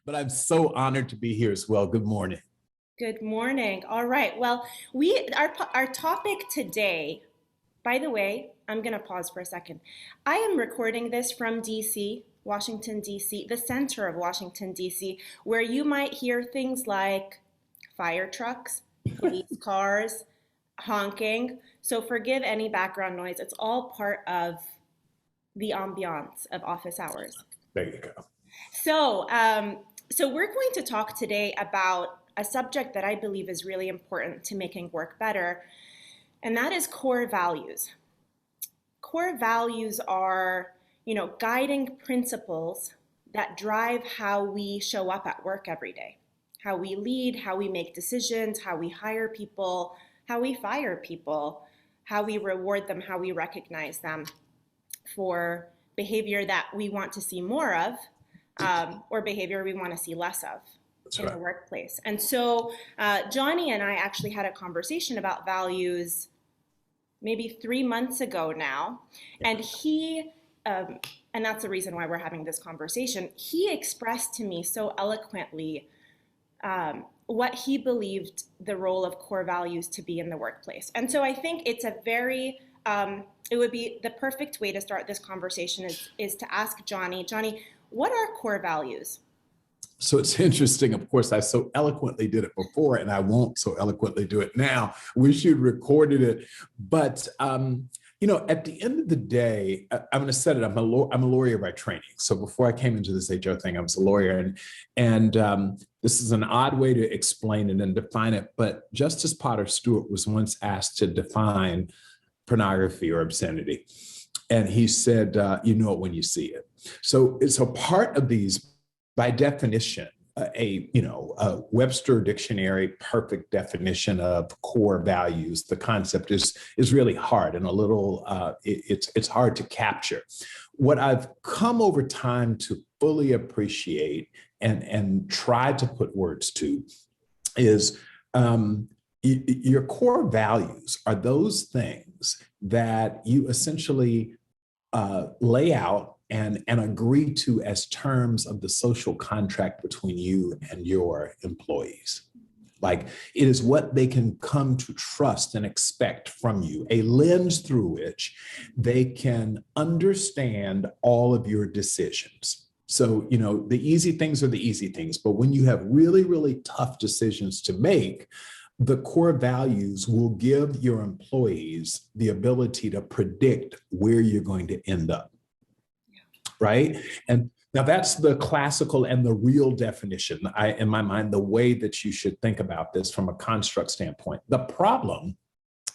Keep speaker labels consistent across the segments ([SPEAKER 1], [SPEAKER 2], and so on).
[SPEAKER 1] but I'm so honored to be here as well. Good morning.
[SPEAKER 2] Good morning. All right. Well, our topic today, by the way, I'm going to pause for a second. I am recording this from DC, Washington, DC, the center of Washington, DC, where you might hear things like fire trucks, police cars, honking. So forgive any background noise. It's all part of the ambiance of office hours.
[SPEAKER 1] There you go.
[SPEAKER 2] So we're going to talk today about a subject that I believe is really important to making work better, and that is core values. Core values are, guiding principles that drive how we show up at work every day, how we lead, how we make decisions, how we hire people, how we fire people, how we reward them, how we recognize them for behavior that we want to see more of, or behavior we want to see less of the workplace. And so Johnny and I actually had a conversation about values maybe 3 months ago now. And and that's the reason why we're having this conversation, he expressed to me so eloquently what he believed the role of core values to be in the workplace. And so I think it's it would be the perfect way to start this conversation is to ask Johnny, what are core values?
[SPEAKER 1] So it's interesting. Of course, I so eloquently did it before, and I won't so eloquently do it now. Wish you'd recorded it. But, at the end of the day, I'm going to set it up. I'm a lawyer by training. So before I came into this HR thing, I was a lawyer. And this is an odd way to explain it and define it. But Justice Potter Stewart was once asked to define pornography or obscenity. And he said, you know it when you see it. So it's a part of these, by definition, a Webster dictionary perfect definition of core values. The concept is really hard and a little, it's hard to capture. What I've come over time to fully appreciate and try to put words to is your core values are those things that you essentially lay out and agree to as terms of the social contract between you and your employees. Like, it is what they can come to trust and expect from you, a lens through which they can understand all of your decisions. So, the easy things are the easy things, but when you have really, really tough decisions to make, the core values will give your employees the ability to predict where you're going to end up. Right? And now that's the classical and the real definition, in my mind, the way that you should think about this from a construct standpoint. The problem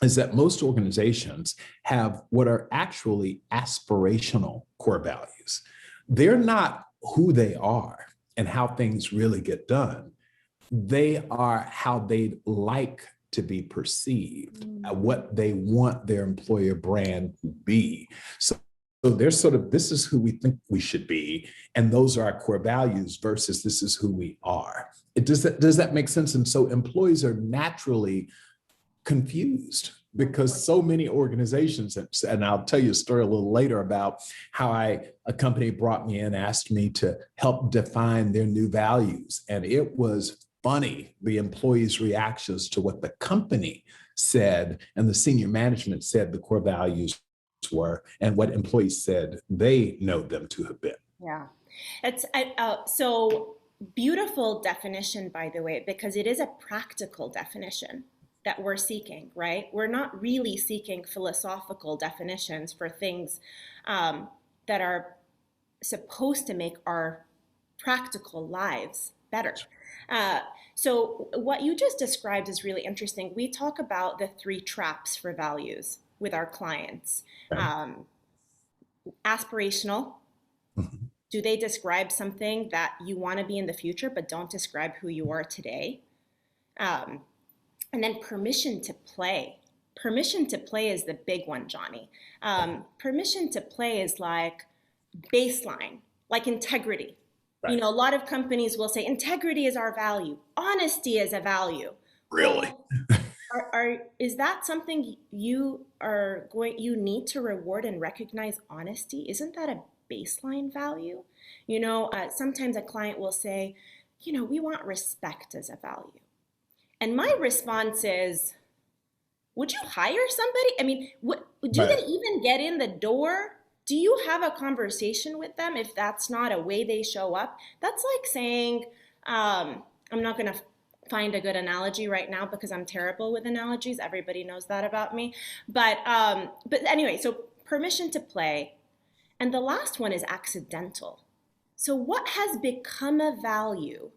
[SPEAKER 1] is that most organizations have what are actually aspirational core values. They're not who they are and how things really get done. They are how they'd like to be perceived, what they want their employer brand to be. So they're sort of, this is who we think we should be, and those are our core values versus this is who we are. Does that make sense? And so employees are naturally confused because so many organizations, and I'll tell you a story a little later about how a company brought me in, asked me to help define their new values. And it was funny, the employees' reactions to what the company said and the senior management said the core values were, and what employees said they know them to have been.
[SPEAKER 2] Yeah, it's so beautiful definition, by the way, because it is a practical definition that we're seeking, right? We're not really seeking philosophical definitions for things that are supposed to make our practical lives better. So what you just described is really interesting. We talk about the 3 traps for values with our clients. Aspirational. Mm-hmm. Do they describe something that you want to be in the future, but don't describe who you are today? And then permission to play. Permission to play is the big one, Johnny. Permission to play is like baseline, like integrity. Right. A lot of companies will say integrity is our value. Honesty is a value.
[SPEAKER 1] Really?
[SPEAKER 2] Is that something you need to reward and recognize honesty? Isn't that a baseline value? Sometimes a client will say, we want respect as a value. And my response is, would you hire somebody? I mean, do they even get in the door? Do you have a conversation with them if that's not a way they show up? That's like saying, I'm not going to find a good analogy right now because I'm terrible with analogies. Everybody knows that about me. But anyway, so permission to play. And the last one is accidental. So what has become a value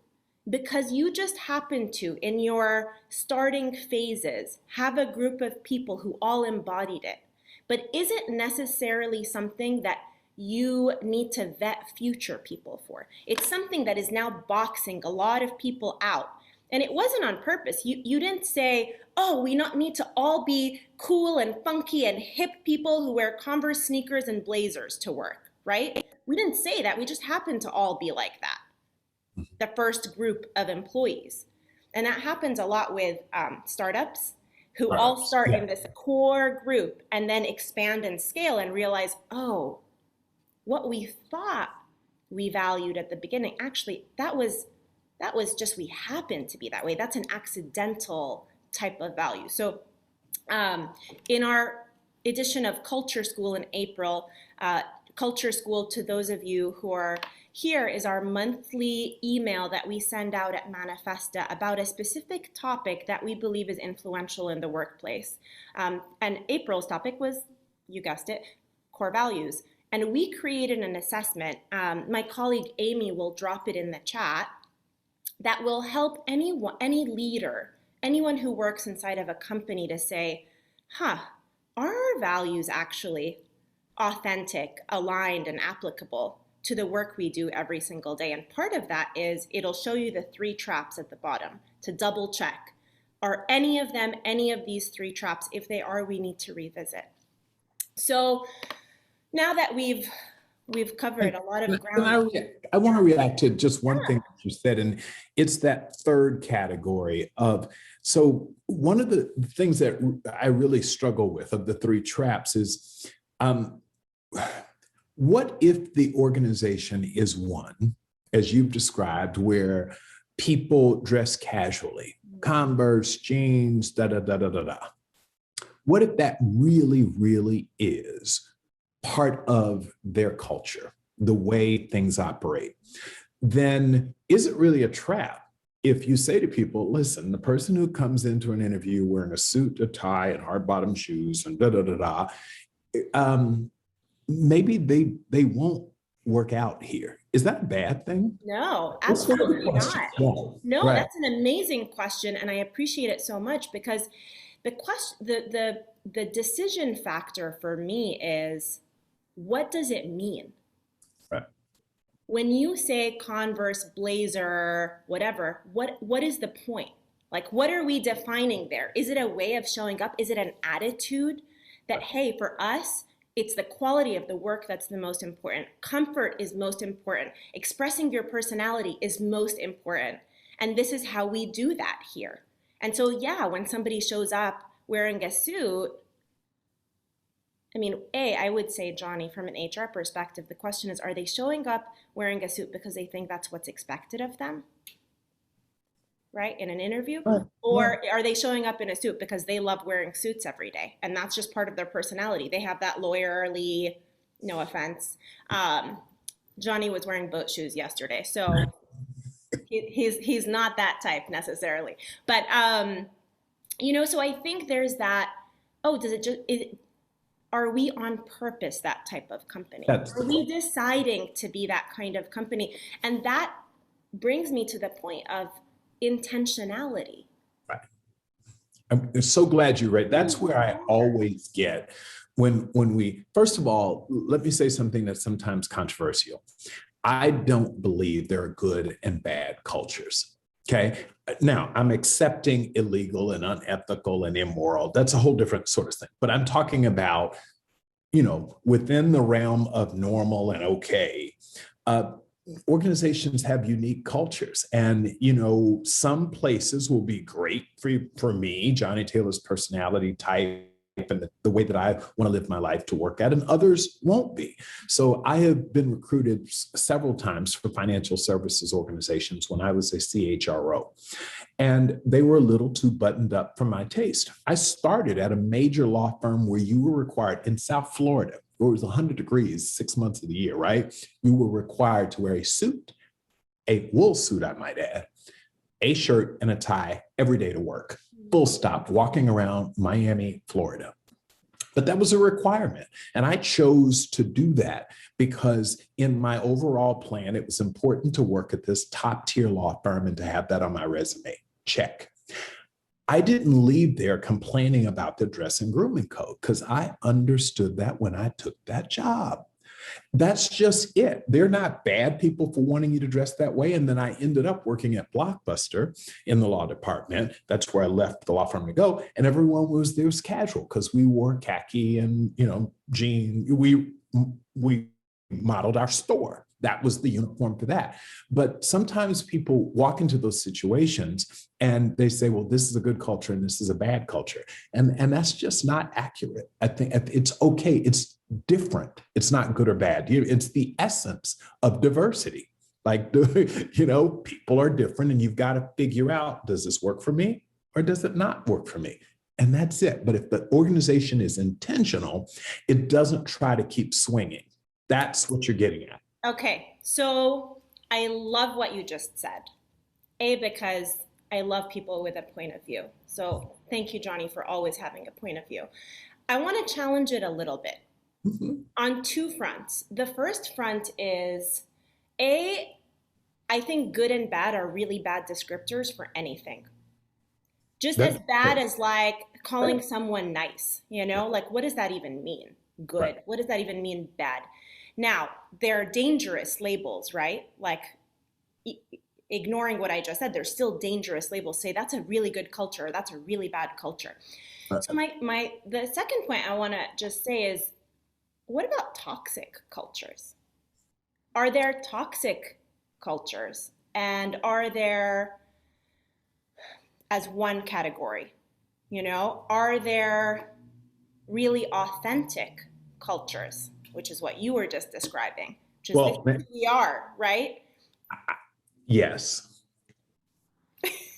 [SPEAKER 2] because you just happen to, in your starting phases, have a group of people who all embodied it, but isn't necessarily something that you need to vet future people for. It's something that is now boxing a lot of people out. And it wasn't on purpose. You didn't say, oh, we not need to all be cool and funky and hip people who wear Converse sneakers and blazers to work, right? We didn't say that. We just happen to all be like that, the first group of employees. And that happens a lot with startups who all start in this core group and then expand and scale and realize, oh, what we thought we valued at the beginning, actually, that was just, we happened to be that way. That's an accidental type of value. So in our edition of Culture School in April, Culture School, to those of you who are here, is our monthly email that we send out at Manifesta about a specific topic that we believe is influential in the workplace. And April's topic was, you guessed it, core values. And we created an assessment. My colleague Amy will drop it in the chat, that will help any leader, anyone who works inside of a company to say, are our values actually authentic, aligned, and applicable to the work we do every single day? And part of that is it'll show you the 3 traps at the bottom to double check. Are any of them any of these 3 traps? If they are, we need to revisit. So now that we've covered a lot of ground.
[SPEAKER 1] I want to react to just one thing that you said, and it's that third category of, so one of the things that I really struggle with of the 3 traps is, what if the organization is one, as you've described, where people dress casually, Converse, jeans, da-da-da-da-da-da. What if that really, really is part of their culture, the way things operate? Then is it really a trap if you say to people, listen, the person who comes into an interview wearing a suit, a tie, and hard-bottom shoes, and da-da-da-da, maybe they won't work out here. Is that a bad thing?
[SPEAKER 2] No, absolutely not. No,
[SPEAKER 1] right.
[SPEAKER 2] That's an amazing question, and I appreciate it so much, because the decision factor for me is, what does it mean?
[SPEAKER 1] Right.
[SPEAKER 2] When you say Converse, blazer, whatever, what is the point? Like, what are we defining there? Is it a way of showing up? Is it an attitude that, hey, for us, it's the quality of the work that's the most important. Comfort is most important. Expressing your personality is most important. And this is how we do that here. And so, yeah, when somebody shows up wearing a suit, I mean, I would say, Johnny, from an HR perspective, the question is, are they showing up wearing a suit because they think that's what's expected of them, right, in an interview? Or are they showing up in a suit because they love wearing suits every day, and that's just part of their personality? They have that lawyerly, no offense. Johnny was wearing boat shoes yesterday, so he's not that type necessarily. But, so I think there's that, are we on purpose that type of company? Are we deciding to be that kind of company? And that brings me to the point of intentionality.
[SPEAKER 1] Right. I'm so glad you're right. That's where I always get when we, first of all, let me say something that's sometimes controversial. I don't believe there are good and bad cultures. Okay. Now, I'm accepting illegal and unethical and immoral. That's a whole different sort of thing. But I'm talking about, within the realm of normal and okay, organizations have unique cultures. And, some places will be great for me, Johnny Taylor's personality type, and the way that I want to live my life to work at, and others won't be. So I have been recruited several times for financial services organizations when I was a CHRO, and they were a little too buttoned up for my taste. I started at a major law firm where you were required in South Florida, where it was 100 degrees 6 months of the year, right? You were required to wear a suit, a wool suit, I might add, a shirt and a tie every day to work. Full stop, walking around Miami, Florida. But that was a requirement. And I chose to do that because in my overall plan, it was important to work at this top tier law firm and to have that on my resume. Check. I didn't leave there complaining about the dress and grooming code because I understood that when I took that job. That's just it. They're not bad people for wanting you to dress that way. And then I ended up working at Blockbuster in the law department. That's where I left the law firm to go. And everyone was there was casual because we wore khaki and, jean. We modeled our store. That was the uniform for that. But sometimes people walk into those situations and they say, well, this is a good culture and this is a bad culture. And that's just not accurate. I think it's okay. It's different. It's not good or bad. It's the essence of diversity. Like, people are different and you've got to figure out, does this work for me or does it not work for me? And that's it. But if the organization is intentional, it doesn't try to keep swinging. That's what you're getting at.
[SPEAKER 2] Okay, so I love what you just said. Because I love people with a point of view. So thank you, Johnny, for always having a point of view. I want to challenge it a little bit on two fronts. The first front is, I think good and bad are really bad descriptors for anything. Just as bad as like calling someone nice, like what does that even mean? Good. Right. What does that even mean? Bad. Now, they're dangerous labels, right? Like ignoring what I just said, there's still dangerous labels. Say that's a really good culture, or that's a really bad culture. So the second point I want to just say is, what about toxic cultures? Are there toxic cultures? And are there, as one category, are there really authentic cultures? Which is what you were just describing, which is who we are, right?
[SPEAKER 1] Yes.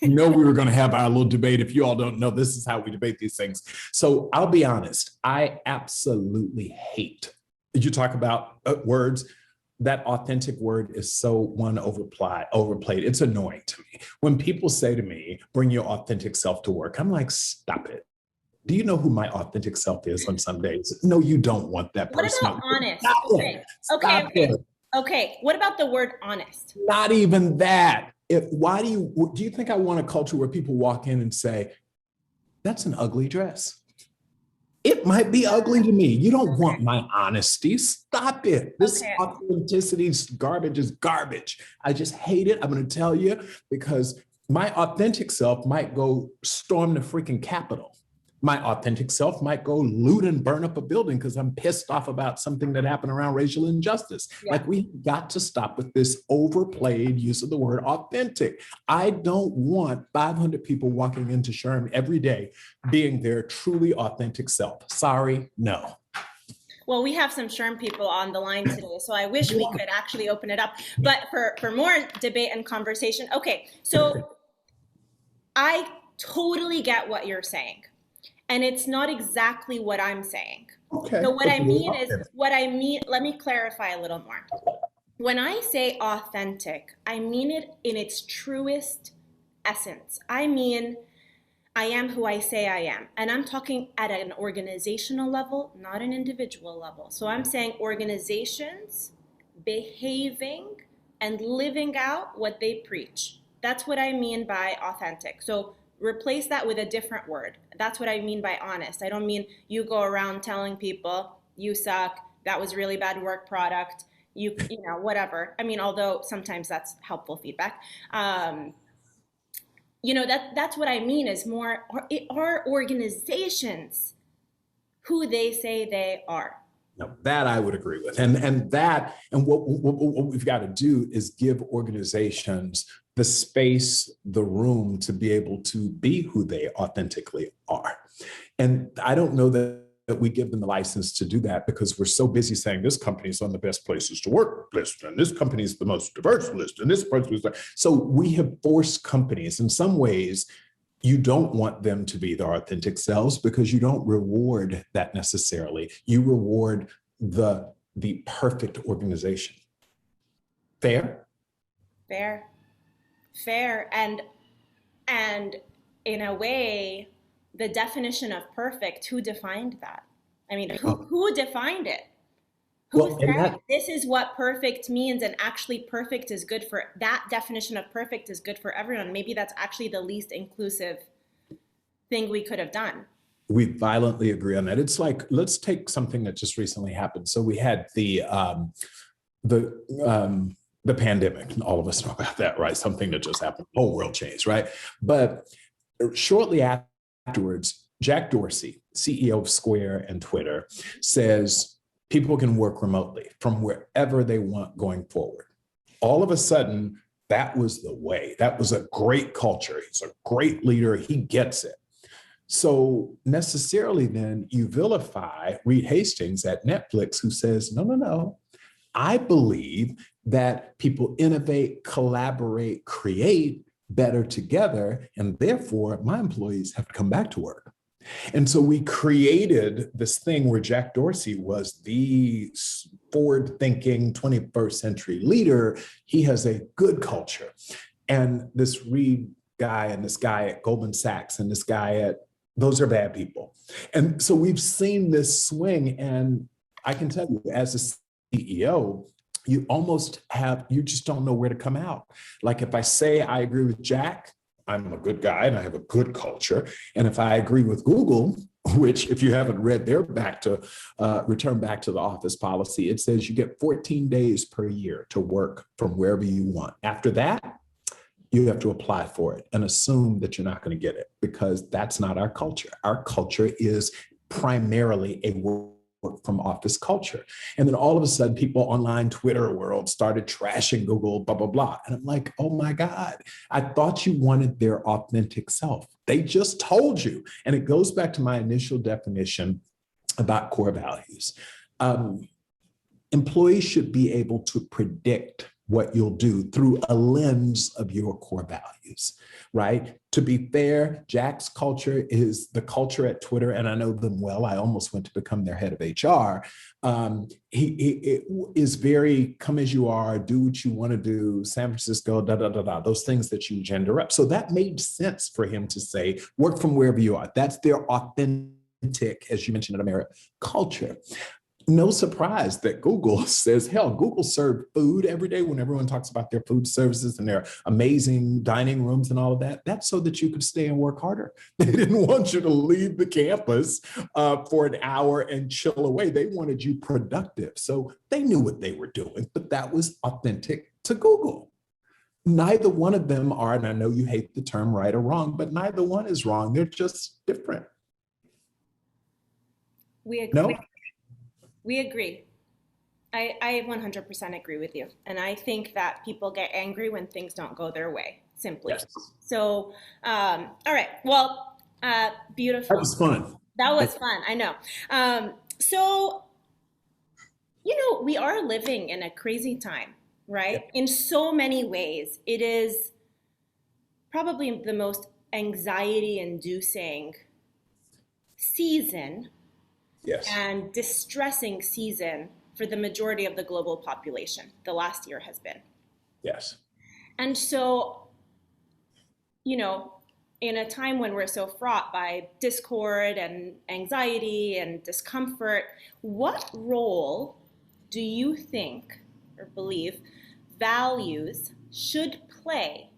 [SPEAKER 1] We were going to have our little debate. If you all don't know, this is how we debate these things. So I'll be honest, I absolutely hate, you talk about words, that authentic word is so overplayed. It's annoying to me. When people say to me, bring your authentic self to work, I'm like, stop it. Do you know who my authentic self is on some days? No, you don't want that person.
[SPEAKER 2] What about honest? Okay. What about the word honest?
[SPEAKER 1] Not even that. Why do you think I want a culture where people walk in and say, that's an ugly dress? It might be ugly to me. You don't want my honesty. Stop it. This authenticity garbage is garbage. I just hate it. I'm going to tell you, because my authentic self might go storm the freaking Capitol. My authentic self might go loot and burn up a building because I'm pissed off about something that happened around racial injustice. Yeah. Like, we've got to stop with this overplayed use of the word authentic. I don't want 500 people walking into SHRM every day being their truly authentic self. Sorry, no.
[SPEAKER 2] Well, we have some SHRM people on the line today, so I wish we could actually open it up. But for more debate and conversation, okay, so I totally get what you're saying. And it's not exactly what I'm saying. Okay. So what I mean, let me clarify a little more. When I say authentic, I mean it in its truest essence. I mean, I am who I say I am. And I'm talking at an organizational level, not an individual level. So I'm saying organizations behaving and living out what they preach. That's what I mean by authentic. So replace that with a different word. That's what I mean by honest. I don't mean you go around telling people you suck, that was really bad work product, you know, whatever. I mean, although sometimes that's helpful feedback. That's what I mean is more, are organizations who they say they are?
[SPEAKER 1] No, that I would agree with. And what we've got to do is give organizations the space, the room to be able to be who they authentically are. And I don't know that we give them the license to do that because we're so busy saying this company is on the best places to work list, and this company is the most diverse list, and this person is. So we have forced companies in some ways. You don't want them to be their authentic selves because you don't reward that necessarily. You reward the perfect organization. Fair?
[SPEAKER 2] Fair. Fair. And in a way, the definition of perfect, who defined that? I mean, who defined it? Who
[SPEAKER 1] Well,
[SPEAKER 2] said this is what perfect means, and actually perfect is good for that definition of perfect is good for everyone? Maybe that's actually the least inclusive thing we could have done.
[SPEAKER 1] we violently agree on that. It's like, let's take something that just recently happened. So we had the pandemic. All of us know about that, right? Something that just happened. The whole world changed, right? But shortly afterwards, Jack Dorsey, CEO of Square and Twitter, says people can work remotely from wherever they want going forward. All of a sudden, that was the way. That was a great culture. He's a great leader. He gets it. So necessarily then you vilify Reed Hastings at Netflix, who says, no, no, no. I believe that people innovate, collaborate, create better together, and therefore my employees have to come back to work. And so we created this thing where Jack Dorsey was the forward-thinking 21st century leader. He has a good culture. And this Reed guy and this guy at Goldman Sachs and this guy at, those are bad people. And so we've seen this swing. And I can tell you, as a CEO, you just don't know where to come out. Like if I say I agree with Jack, I'm a good guy and I have a good culture. And if I agree with Google, which if you haven't read their return back to the office policy, it says you get 14 days per year to work from wherever you want. After that, you have to apply for it and assume that you're not going to get it because that's not our culture. Our culture is primarily a work from office culture. And then all of a sudden, people online, Twitter world started trashing Google, blah, blah, blah. And I'm like, oh my God, I thought you wanted their authentic self. They just told you. And it goes back to my initial definition about core values. Employees should be able to predict what you'll do through a lens of your core values, right? To be fair, Jack's culture is the culture at Twitter, and I know them well. I almost went to become their head of HR. He is very come as you are, do what you want to do, San Francisco, da, da, da, da, those things that you gender up. So that made sense for him to say, work from wherever you are. That's their authentic, as you mentioned, in America, culture. No surprise that Google says, hell, Google served food every day when everyone talks about their food services and their amazing dining rooms and all of that. That's so that you could stay and work harder. They didn't want you to leave the campus for an hour and chill away. They wanted you productive. So they knew what they were doing, but that was authentic to Google. Neither one of them are, and I know you hate the term right or wrong, but neither one is wrong. They're just different.
[SPEAKER 2] We agree.
[SPEAKER 1] No?
[SPEAKER 2] We agree. I 100% agree with you. And I think that people get angry when things don't go their way, simply.
[SPEAKER 1] Yes.
[SPEAKER 2] So, all right. Well, beautiful.
[SPEAKER 1] That was fun.
[SPEAKER 2] That was fun. I know. So, we are living in a crazy time, right? Yeah. In so many ways. It is probably the most anxiety-inducing season.
[SPEAKER 1] Yes.
[SPEAKER 2] And distressing season for the majority of the global population. The last year has been.
[SPEAKER 1] Yes.
[SPEAKER 2] And so, in a time when we're so fraught by discord and anxiety and discomfort, what role do you think or believe values should play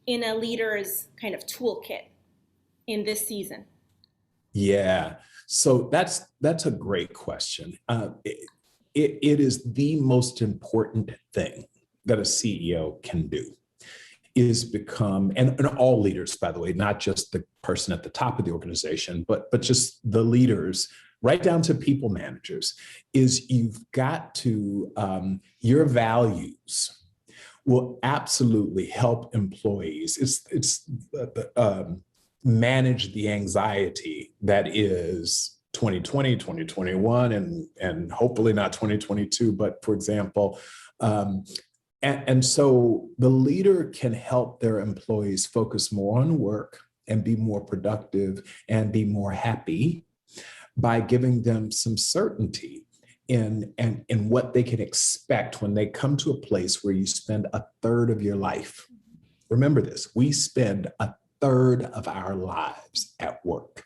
[SPEAKER 2] in a leader's kind of toolkit in this season?
[SPEAKER 1] Yeah. So that's a great question. It is the most important thing that a CEO can do is become, and all leaders, by the way, not just the person at the top of the organization, but just the leaders, right down to people managers, is you've got to, your values will absolutely help employees. It's manage the anxiety that is 2020, 2021, and hopefully not 2022, but for example, and so the leader can help their employees focus more on work and be more productive and be more happy by giving them some certainty in what they can expect when they come to a place where you spend a third of your life. Remember this, we spend a third of our lives at work.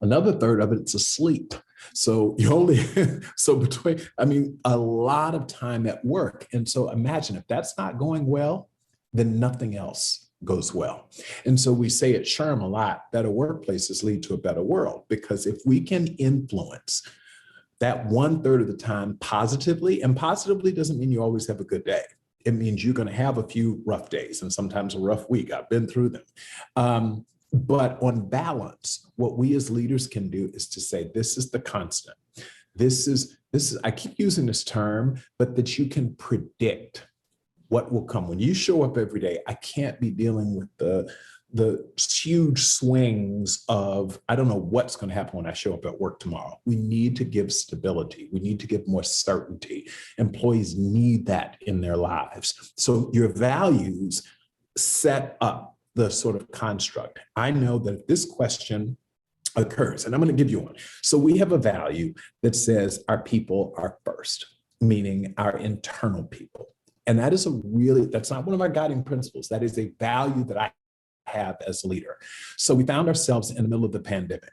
[SPEAKER 1] Another third of it's asleep. So you only, a lot of time at work. And so imagine if that's not going well, then nothing else goes well. And so we say at SHRM a lot, better workplaces lead to a better world, because if we can influence that 1/3 of the time positively, and positively doesn't mean you always have a good day. It means you're going to have a few rough days and sometimes a rough week. I've been through them. But on balance, what we as leaders can do is to say, this is the constant. This is, I keep using this term, but that you can predict what will come. When you show up every day, I can't be dealing with the huge swings of, I don't know what's going to happen when I show up at work tomorrow. We need to give stability. We need to give more certainty. Employees need that in their lives. So your values set up the sort of construct. I know that if this question occurs, and I'm going to give you one. So we have a value that says our people are first, meaning our internal people. And that is that's not one of our guiding principles. That is a value that I have as a leader. So we found ourselves in the middle of the pandemic,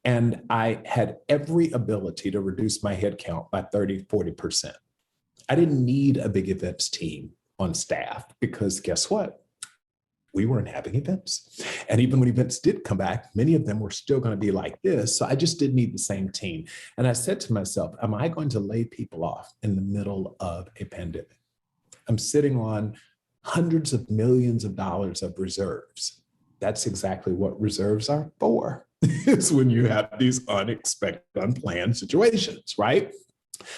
[SPEAKER 1] and I had every ability to reduce my headcount by 30-40%. I didn't need a big events team on staff, because guess what? We weren't having events. And even when events did come back, many of them were still going to be like this. So I just didn't need the same team. And I said to myself, am I going to lay people off in the middle of a pandemic? I'm sitting on hundreds of millions of dollars of reserves. That's exactly what reserves are for. It's when you have these unexpected, unplanned situations, right?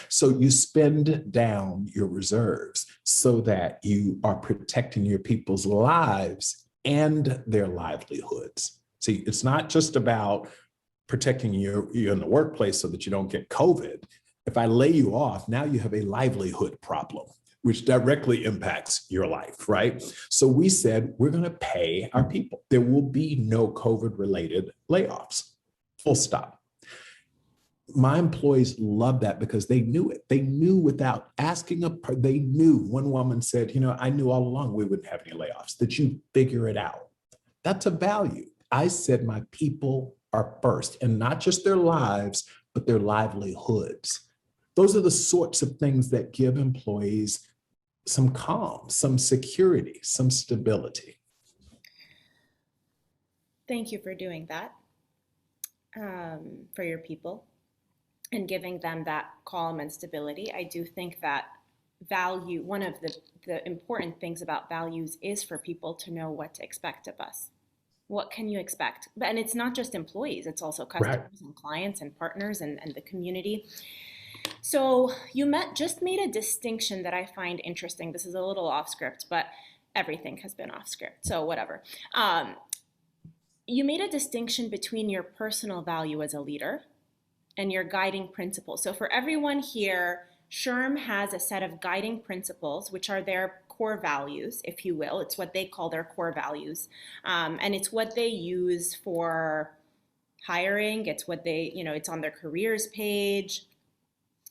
[SPEAKER 1] So you spend down your reserves so that you are protecting your people's lives and their livelihoods. See, it's not just about protecting you in the workplace so that you don't get COVID. If I lay you off, now you have a livelihood problem, which directly impacts your life, right? So we said, we're going to pay our people. There will be no COVID-related layoffs, full stop. My employees loved that because they knew it. They knew without asking they knew. One woman said, I knew all along we wouldn't have any layoffs, that you figure it out. That's a value. I said my people are first, and not just their lives, but their livelihoods. Those are the sorts of things that give employees some calm, some security, some stability.
[SPEAKER 2] Thank you for doing that for your people and giving them that calm and stability. I do think that value, one of the important things about values is for people to know what to expect of us. What can you expect? And it's not just employees, it's also customers, right, and clients and partners and the community. So you just made a distinction that I find interesting. This is a little off script, but everything has been off script, so whatever. You made a distinction between your personal value as a leader and your guiding principles. So for everyone here, SHRM has a set of guiding principles, which are their core values, if you will. It's what they call their core values. And it's what they use for hiring. It's what it's on their careers page.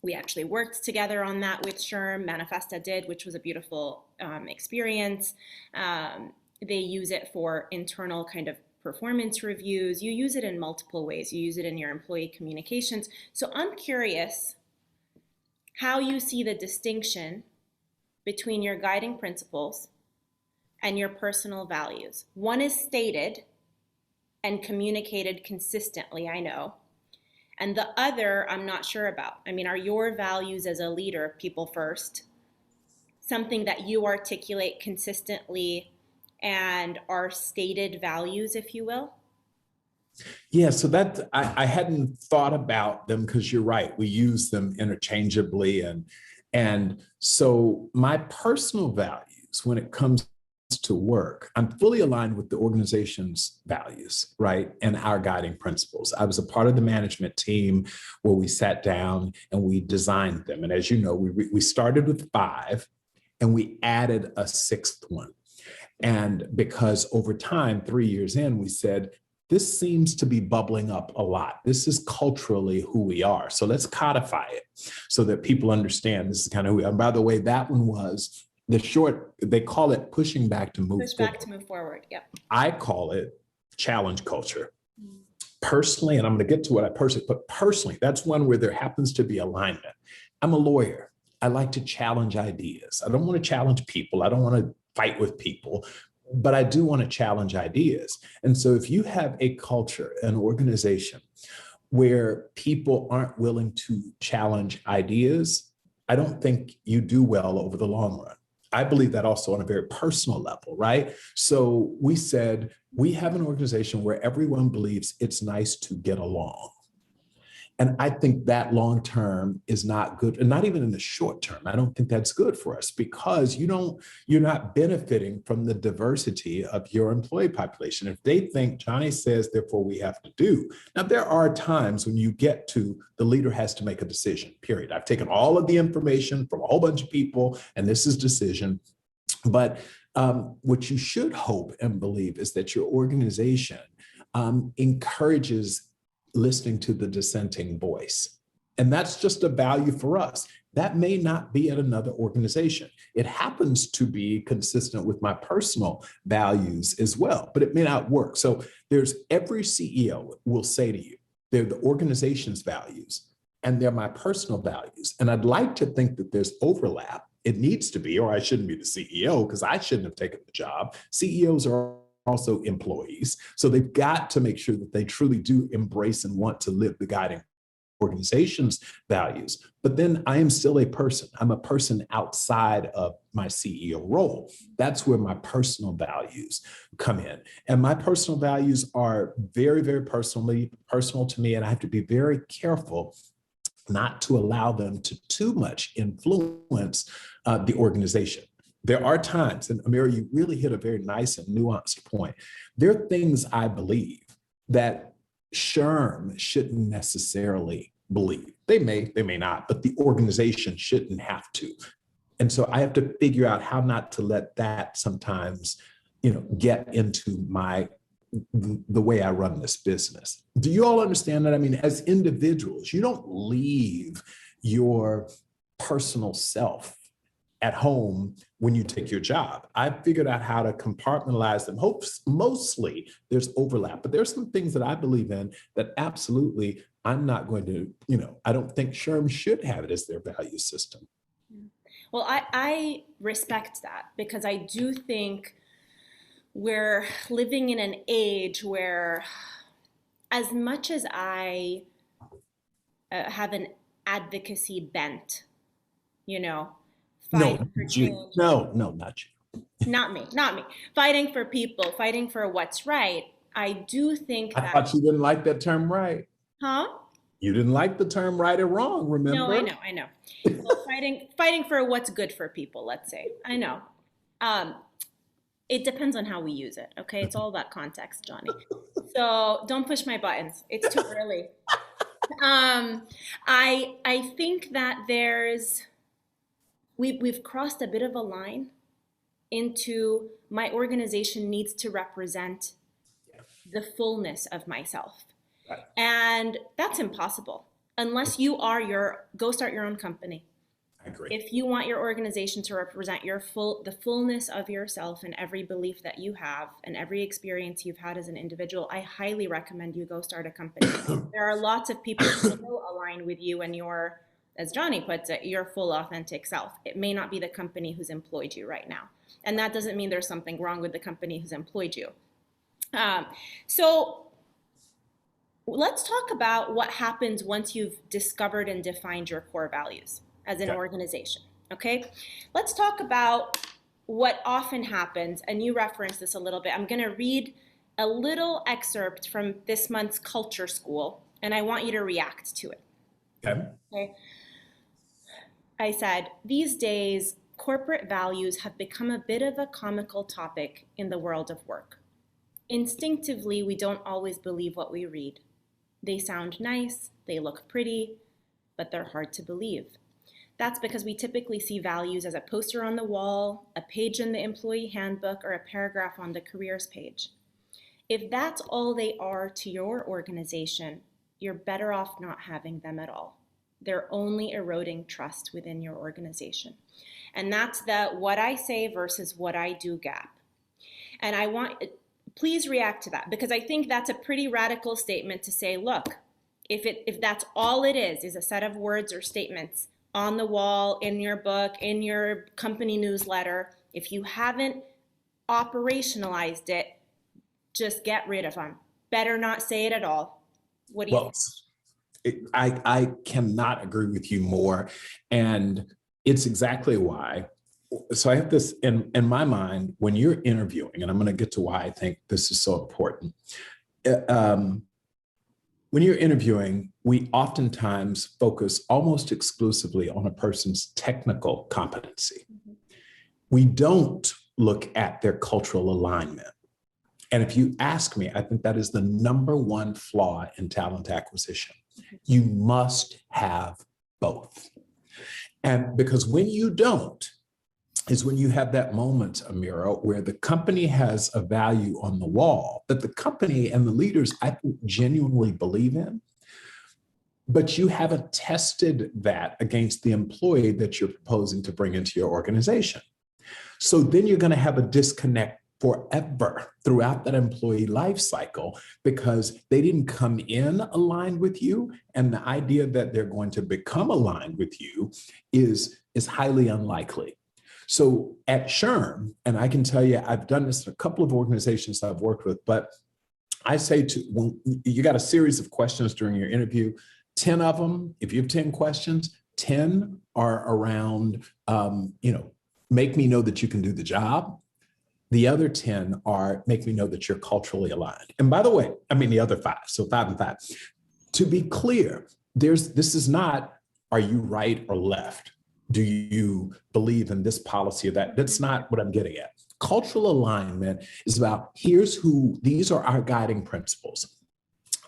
[SPEAKER 2] We actually worked together on that with SHRM. Manifesta did, which was a beautiful experience. They use it for internal kind of performance reviews. You use it in multiple ways. You use it in your employee communications. So I'm curious how you see the distinction between your guiding principles and your personal values. One is stated and communicated consistently, I know. And the other, I'm not sure about. I mean, are your values as a leader, people first, something that you articulate consistently and are stated values, if you will?
[SPEAKER 1] Yeah, so that I hadn't thought about them, because you're right, we use them interchangeably. And so my personal values when it comes to work, I'm fully aligned with the organization's values, right? And our guiding principles. I was a part of the management team where we sat down and we designed them. And as you know, we started with 5 and we added a 6th one. And because over time, 3 years in, we said, this seems to be bubbling up a lot. This is culturally who we are. So let's codify it so that people understand this is kind of who we are. And by the way, that one was the short, they call it pushing back to move forward.
[SPEAKER 2] Push back to move forward, yep.
[SPEAKER 1] I call it challenge culture. Personally, and I'm going to get to what I personally, but personally, that's one where there happens to be alignment. I'm a lawyer. I like to challenge ideas. I don't want to challenge people. I don't want to fight with people, but I do want to challenge ideas. And so if you have a culture, an organization where people aren't willing to challenge ideas, I don't think you do well over the long run. I believe that also on a very personal level, right? So we said, we have an organization where everyone believes it's nice to get along. And I think that long term is not good, and not even in the short term. I don't think that's good for us because you're not benefiting from the diversity of your employee population. If they think Johnny says, therefore we have to do. Now, there are times when you get to the leader has to make a decision, period. I've taken all of the information from a whole bunch of people, and this is decision. But what you should hope and believe is that your organization encourages listening to the dissenting voice. And that's just a value for us. That may not be at another organization. It happens to be consistent with my personal values as well, but it may not work. So there's every CEO will say to you, they're the organization's values and they're my personal values. And I'd like to think that there's overlap. It needs to be, or I shouldn't be the CEO because I shouldn't have taken the job. CEOs are also employees. So they've got to make sure that they truly do embrace and want to live the guiding organization's values. But then I am still a person. I'm a person outside of my CEO role. That's where my personal values come in. And my personal values are very, very personal to me. And I have to be very careful not to allow them to too much influence the organization. There are times, and Amira, you really hit a very nice and nuanced point. There are things I believe that SHRM shouldn't necessarily believe. They may not, but the organization shouldn't have to. And so I have to figure out how not to let that sometimes, get into the way I run this business. Do you all understand that? I mean, as individuals, you don't leave your personal self at home when you take your job. I've figured out how to compartmentalize them. Mostly there's overlap, but there's some things that I believe in that absolutely I'm not going to, I don't think SHRM should have it as their value system.
[SPEAKER 2] Well, I respect that because I do think we're living in an age where as much as I have an advocacy bent, fighting for change.
[SPEAKER 1] No, not you.
[SPEAKER 2] Not me. Fighting for people, fighting for what's right. I do think that.
[SPEAKER 1] I thought you didn't like that term right.
[SPEAKER 2] Huh?
[SPEAKER 1] You didn't like the term right or wrong, remember?
[SPEAKER 2] No, I know. Well, fighting for what's good for people, let's say. I know. It depends on how we use it, okay? It's all about context, Johnny. So don't push my buttons. It's too early. I think that we've crossed a bit of a line into my organization needs to represent the fullness of myself.
[SPEAKER 1] Right.
[SPEAKER 2] And that's impossible unless you go start your own company.
[SPEAKER 1] I agree.
[SPEAKER 2] If you want your organization to represent the fullness of yourself and every belief that you have and every experience you've had as an individual, I highly recommend you go start a company. There are lots of people who will align with you and your, as Johnny puts it, your full authentic self. It may not be the company who's employed you right now. And that doesn't mean there's something wrong with the company who's employed you. So let's talk about what happens once you've discovered and defined your core values as an organization, okay? Let's talk about what often happens, and you referenced this a little bit. I'm gonna read a little excerpt from this month's Culture School, and I want you to react to it.
[SPEAKER 1] Okay.
[SPEAKER 2] I said, these days, corporate values have become a bit of a comical topic in the world of work. Instinctively, we don't always believe what we read. They sound nice, they look pretty, but they're hard to believe. That's because we typically see values as a poster on the wall, a page in the employee handbook, or a paragraph on the careers page. If that's all they are to your organization, you're better off not having them at all. They're only eroding trust within your organization. And that's the what I say versus what I do gap. And please react to that, because I think that's a pretty radical statement to say, look, if that's all it is a set of words or statements on the wall, in your book, in your company newsletter, if you haven't operationalized it, just get rid of them. Better not say it at all. What do you think?
[SPEAKER 1] I cannot agree with you more. And it's exactly why. So I have this in my mind, when you're interviewing, and I'm going to get to why I think this is so important. When you're interviewing, we oftentimes focus almost exclusively on a person's technical competency. Mm-hmm. We don't look at their cultural alignment. And if you ask me, I think that is the number one flaw in talent acquisition. You must have both. And because when you don't, is when you have that moment, Amira, where the company has a value on the wall that the company and the leaders, I think, genuinely believe in, but you haven't tested that against the employee that you're proposing to bring into your organization. So then you're going to have a disconnect forever throughout that employee life cycle, because they didn't come in aligned with you, and the idea that they're going to become aligned with you is highly unlikely. So at SHRM, and I can tell you, I've done this in a couple of organizations I've worked with, but I say when you got a series of questions during your interview, 10 of them, if you have 10 questions, 10 are around, make me know that you can do the job. The other 10 are make me know that you're culturally aligned. And by the way, the other 5, so 5 and 5. To be clear, this is not, are you right or left? Do you believe in this policy or that? That's not what I'm getting at. Cultural alignment is about, these are our guiding principles.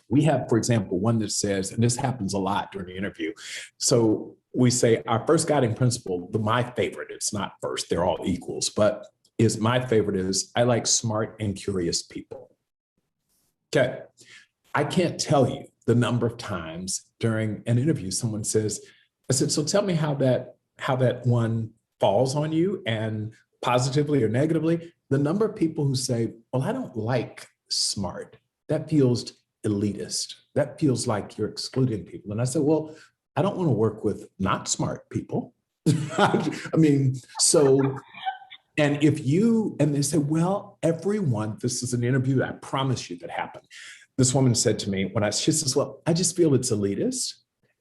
[SPEAKER 1] We have, for example, one that says, and this happens a lot during the interview. So we say our first guiding principle, my favorite, it's not first, they're all equals, but my favorite is, I like smart and curious people. Okay. I can't tell you the number of times during an interview, someone says, I said, so tell me how that one falls on you, and positively or negatively. The number of people who say, well, I don't like smart. That feels elitist. That feels like you're excluding people. And I said, well, I don't want to work with not smart people. And they say, well, everyone, this is an interview, I promise you that happened. This woman said to me, she says, well, I just feel it's elitist.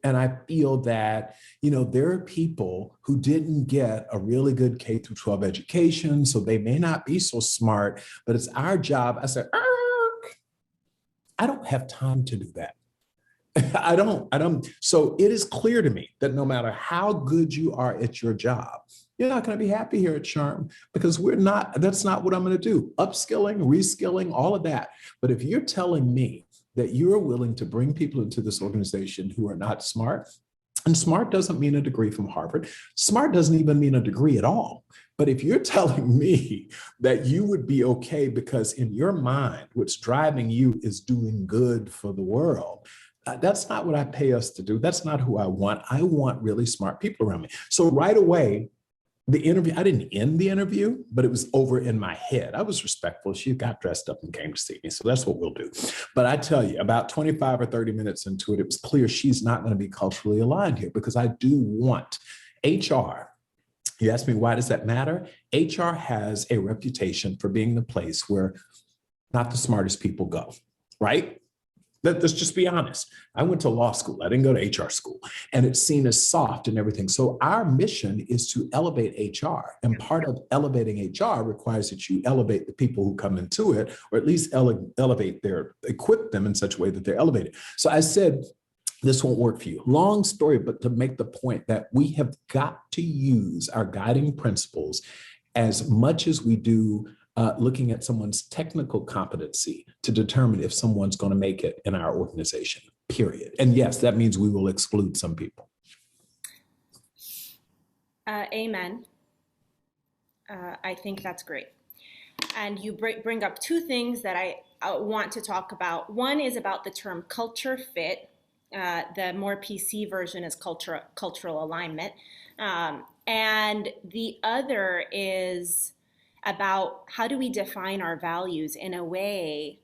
[SPEAKER 1] And I feel that, there are people who didn't get a really good K through 12 education, so they may not be so smart, but it's our job. I said, I don't have time to do that. I don't. So it is clear to me that no matter how good you are at your job, you're not going to be happy here at SHRM, because that's not what I'm going to do. Upskilling, reskilling, all of that. But if you're telling me that you're willing to bring people into this organization who are not smart, and smart doesn't mean a degree from Harvard. Smart doesn't even mean a degree at all. But if you're telling me that you would be okay because in your mind, what's driving you is doing good for the world, that's not what I pay us to do. That's not who I want. I want really smart people around me. So right away, the interview, I didn't end the interview, but it was over in my head. I was respectful. She got dressed up and came to see me. So that's what we'll do. But I tell you, about 25 or 30 minutes into it, it was clear she's not going to be culturally aligned here, because I do want HR. You ask me, why does that matter? HR has a reputation for being the place where not the smartest people go, right? Let's just be honest. I went to law school. I didn't go to HR school, and it's seen as soft and everything. So our mission is to elevate HR, and part of elevating HR requires that you elevate the people who come into it, or at least equip them in such a way that they're elevated. So I said, this won't work for you. Long story, but to make the point that we have got to use our guiding principles as much as we do looking at someone's technical competency to determine if someone's going to make it in our organization, period. And yes, that means we will exclude some people.
[SPEAKER 2] Amen. I think that's great. And you bring up two things that I want to talk about. One is about the term culture fit. The more PC version is cultural alignment. And the other is about how do we define our values in a way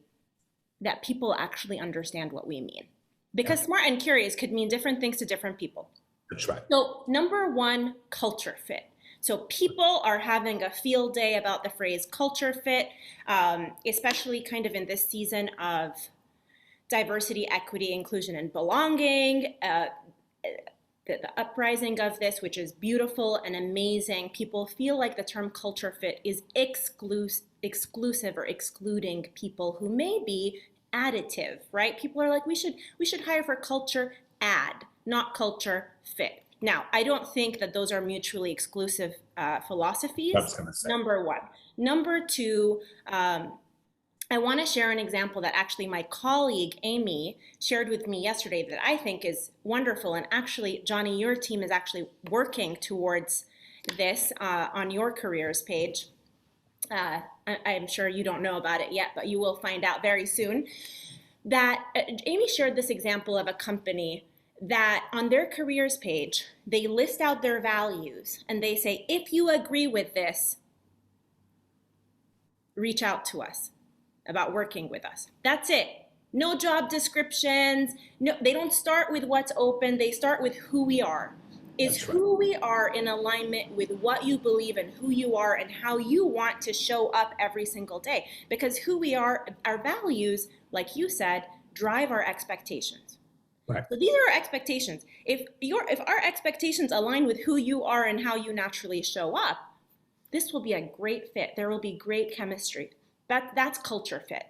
[SPEAKER 2] that people actually understand what we mean. Because smart and curious could mean different things to different people.
[SPEAKER 1] That's right.
[SPEAKER 2] So number one, culture fit. So people are having a field day about the phrase culture fit, especially kind of in this season of diversity, equity, inclusion, and belonging. The uprising of this, which is beautiful and amazing. People feel like the term culture fit is exclusive or excluding people who may be additive, right? People are like, we should hire for culture add, not culture fit. Now, I don't think that those are mutually exclusive philosophies. Number one. Number two, I want to share an example that actually my colleague, Amy, shared with me yesterday that I think is wonderful. And actually, Johnny, your team is actually working towards this on your careers page. I'm sure you don't know about it yet, but you will find out very soon. That Amy shared this example of a company that on their careers page, they list out their values and they say, if you agree with this, reach out to us about working with us. That's it. No job descriptions. No, they don't start with what's open. They start with who we are. Is who we are in alignment with what you believe and who you are and how you want to show up every single day. Because who we are, our values, like you said, drive our expectations.
[SPEAKER 1] Right.
[SPEAKER 2] So these are our expectations. If our expectations align with who you are and how you naturally show up, this will be a great fit. There will be great chemistry. That's culture fit.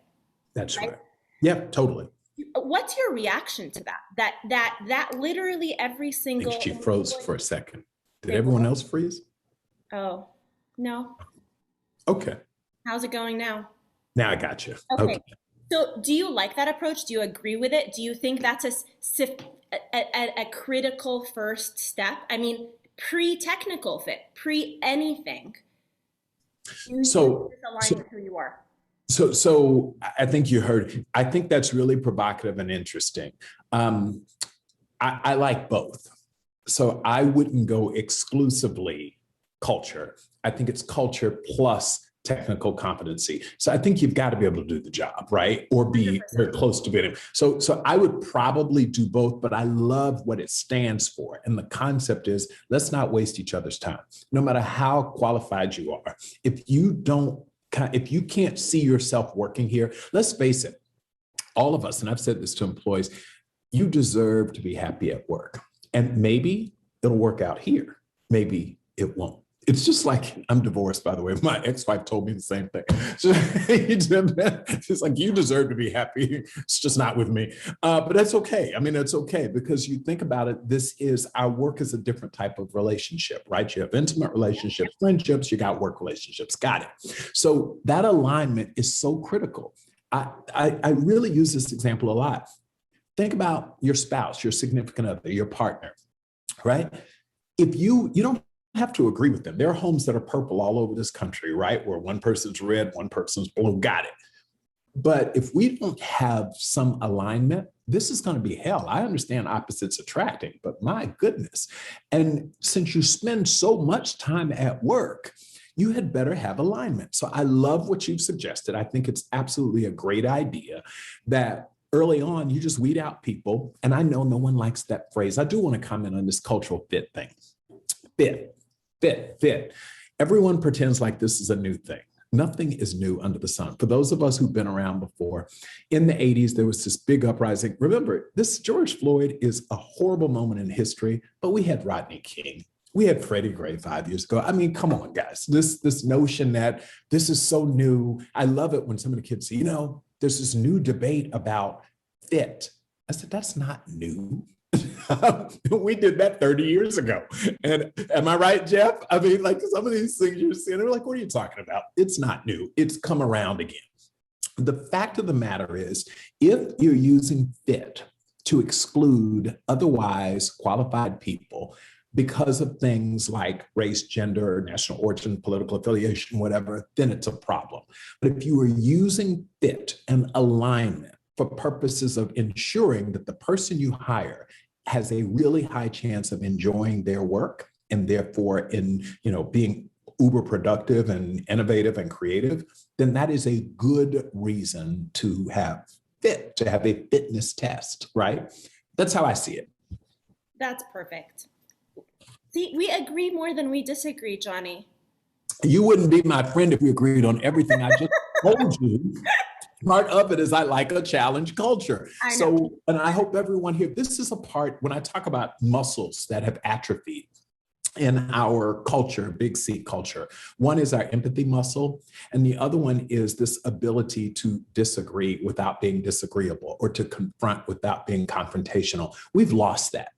[SPEAKER 1] That's right. Yeah, totally.
[SPEAKER 2] What's your reaction to that? That literally every single.
[SPEAKER 1] I think she froze for a second. Did everyone else freeze?
[SPEAKER 2] Oh, no.
[SPEAKER 1] Okay.
[SPEAKER 2] How's it going now?
[SPEAKER 1] Now I got you.
[SPEAKER 2] Okay. So do you like that approach? Do you agree with it? Do you think that's a critical first step? I mean, pre-technical fit, pre-anything. So align with who you are.
[SPEAKER 1] So I think you heard, I think that's really provocative and interesting. I like both. So I wouldn't go exclusively culture. I think it's culture plus technical competency. So I think you've got to be able to do the job, right? Or be 100%. Very close to being. So I would probably do both, but I love what it stands for. And the concept is, let's not waste each other's time. No matter how qualified you are, if you can't see yourself working here, let's face it, all of us, and I've said this to employees, you deserve to be happy at work. And maybe it'll work out here. Maybe it won't. It's just like, I'm divorced, by the way. My ex-wife told me the same thing. She's like, you deserve to be happy. It's just not with me. But that's okay. I mean, it's okay because you think about it, our work is a different type of relationship, right? You have intimate relationships, friendships, you got work relationships. Got it. So that alignment is so critical. I really use this example a lot. Think about your spouse, your significant other, your partner, right? If you don't have to agree with them. There are homes that are purple all over this country, right? Where one person's red, one person's blue, got it. But if we don't have some alignment, this is going to be hell. I understand opposites attracting, but my goodness. And since you spend so much time at work, you had better have alignment. So I love what you've suggested. I think it's absolutely a great idea that early on, you just weed out people. And I know no one likes that phrase. I do want to comment on this cultural fit thing. Fit. Everyone pretends like this is a new thing. Nothing is new under the sun. For those of us who've been around before, in the 80s, there was this big uprising. Remember, this George Floyd is a horrible moment in history, but we had Rodney King. We had Freddie Gray 5 years ago. I mean, come on, guys. This notion that this is so new. I love it when some of the kids say, there's this new debate about fit. I said, that's not new. We did that 30 years ago. And am I right, Jeff? I mean, like some of these things you're seeing, they're like, what are you talking about? It's not new. It's come around again. The fact of the matter is, if you're using fit to exclude otherwise qualified people because of things like race, gender, national origin, political affiliation, whatever, then it's a problem. But if you are using fit and alignment for purposes of ensuring that the person you hire has a really high chance of enjoying their work and therefore in, being uber productive and innovative and creative, then that is a good reason to have fit, to have a fitness test, right? That's how I see it.
[SPEAKER 2] That's perfect. See, we agree more than we disagree, Johnny.
[SPEAKER 1] You wouldn't be my friend if we agreed on everything I just told you. Part of it is I like a challenge culture. So, and I hope everyone here, this is a part when I talk about muscles that have atrophied in our culture, big C culture. One is our empathy muscle, and the other one is this ability to disagree without being disagreeable or to confront without being confrontational. We've lost that.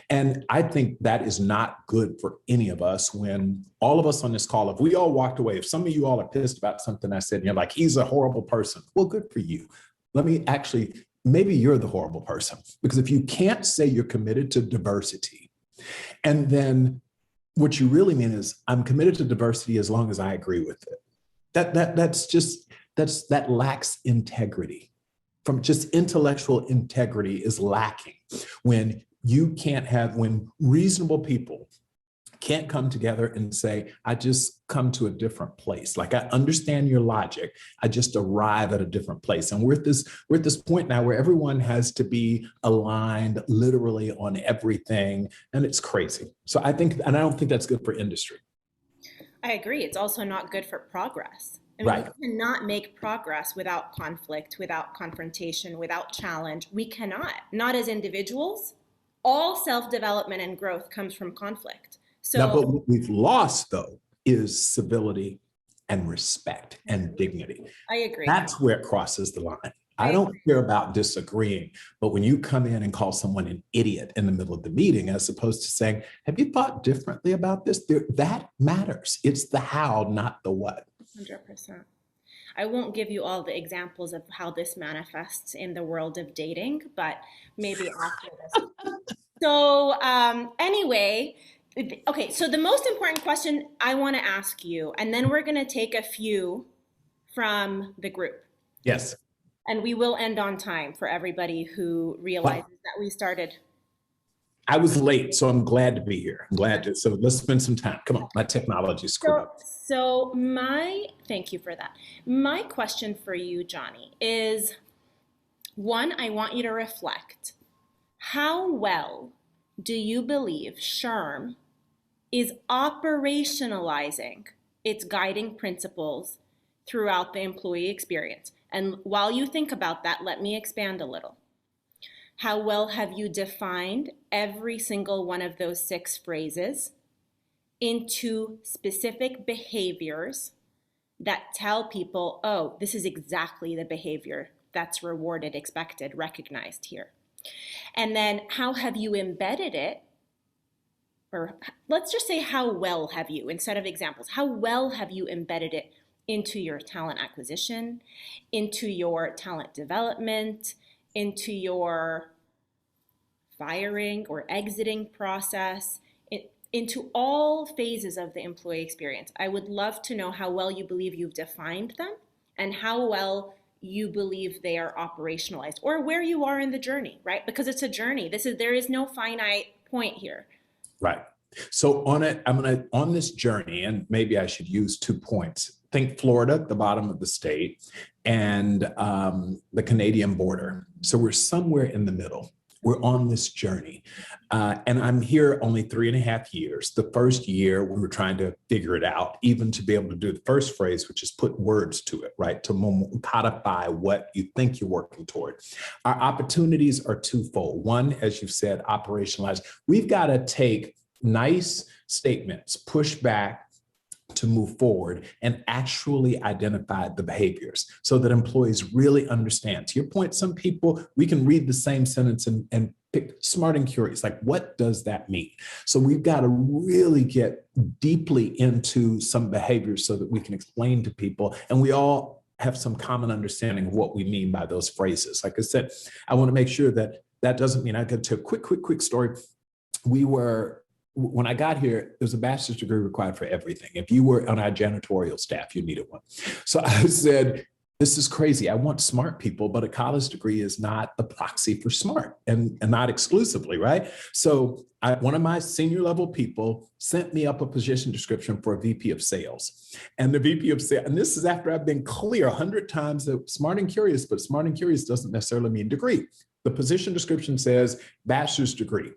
[SPEAKER 1] And I think that is not good for any of us when all of us on this call, if we all walked away, if some of you all are pissed about something I said, and you're like, he's a horrible person. Well, good for you. Maybe you're the horrible person, because if you can't say you're committed to diversity, and then what you really mean is I'm committed to diversity as long as I agree with it. That lacks integrity. From just intellectual integrity is lacking when reasonable people can't come together and say, I just come to a different place. Like, I understand your logic. I just arrive at a different place. And we're at this point now where everyone has to be aligned literally on everything. And it's crazy. So I don't think that's good for industry.
[SPEAKER 2] I agree. It's also not good for progress. I mean,
[SPEAKER 1] right.
[SPEAKER 2] We cannot make progress without conflict, without confrontation, without challenge. We cannot, not as individuals. All self-development and growth comes from conflict.
[SPEAKER 1] But what we've lost, though, is civility and respect and dignity.
[SPEAKER 2] I agree.
[SPEAKER 1] That's where it crosses the line. I don't care about disagreeing, but when you come in and call someone an idiot in the middle of the meeting, as opposed to saying, have you thought differently about this? That matters. It's the how, not the what.
[SPEAKER 2] 100%. I won't give you all the examples of how this manifests in the world of dating, but maybe after this. So anyway, okay, so the most important question I want to ask you, and then we're going to take a few from the group.
[SPEAKER 1] Yes.
[SPEAKER 2] And we will end on time for everybody who realizes that we started.
[SPEAKER 1] I was late, so I'm glad to be here. So let's spend some time. Come on, my technology screwed up.
[SPEAKER 2] Thank you for that. My question for you, Johnny, is one, I want you to reflect. How well do you believe SHRM is operationalizing its guiding principles throughout the employee experience? And while you think about that, let me expand a little. How well have you defined every single one of those 6 phrases into specific behaviors that tell people, oh, this is exactly the behavior that's rewarded, expected, recognized here? And then how have you embedded it? Or let's just say, how well have you, instead of examples, how well have you embedded it into your talent acquisition, into your talent development, into your firing or exiting process, into all phases of the employee experience? I would love to know how well you believe you've defined them and how well you believe they are operationalized, or where you are in the journey, right? Because it's a journey. There is no finite point here.
[SPEAKER 1] Right. So on this journey, and maybe I should use 2 points. Think Florida, the bottom of the state, and the Canadian border. So we're somewhere in the middle. We're on this journey. And I'm here only 3.5 years. The first year, we were trying to figure it out, even to be able to do the first phrase, which is put words to it, right? To codify what you think you're working toward. Our opportunities are twofold. One, as you've said, operationalize. We've got to take nice statements, push back, to move forward and actually identify the behaviors so that employees really understand. To your point, some people, we can read the same sentence and pick smart and curious. Like, what does that mean? So we've got to really get deeply into some behaviors so that we can explain to people, and we all have some common understanding of what we mean by those phrases. Like I said, I want to make sure that that doesn't mean I get to a quick story. When I got here, there was a bachelor's degree required for everything. If you were on our janitorial staff, you needed one. So I said, this is crazy. I want smart people, but a college degree is not the proxy for smart, and not exclusively, right? So one of my senior level people sent me up a position description for a VP of sales. And the VP of sales, and this is after I've been clear 100 times that smart and curious, but smart and curious doesn't necessarily mean degree. The position description says bachelor's degree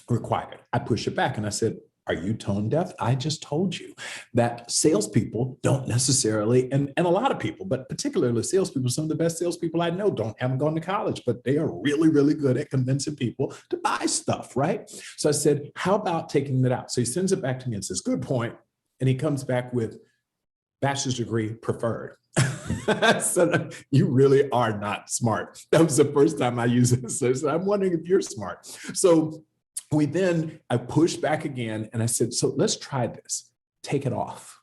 [SPEAKER 1] required. I push it back and I said, are you tone deaf? I just told you that salespeople don't necessarily, and a lot of people, but particularly salespeople, some of the best salespeople I know haven't gone to college, but they are really, really good at convincing people to buy stuff, right? So I said, how about taking that out? So he sends it back to me and says, good point. And he comes back with bachelor's degree preferred. So you really are not smart. That was the first time I used it. So I said, I'm wondering if you're smart. So I pushed back again and I said, so let's try this. Take it off.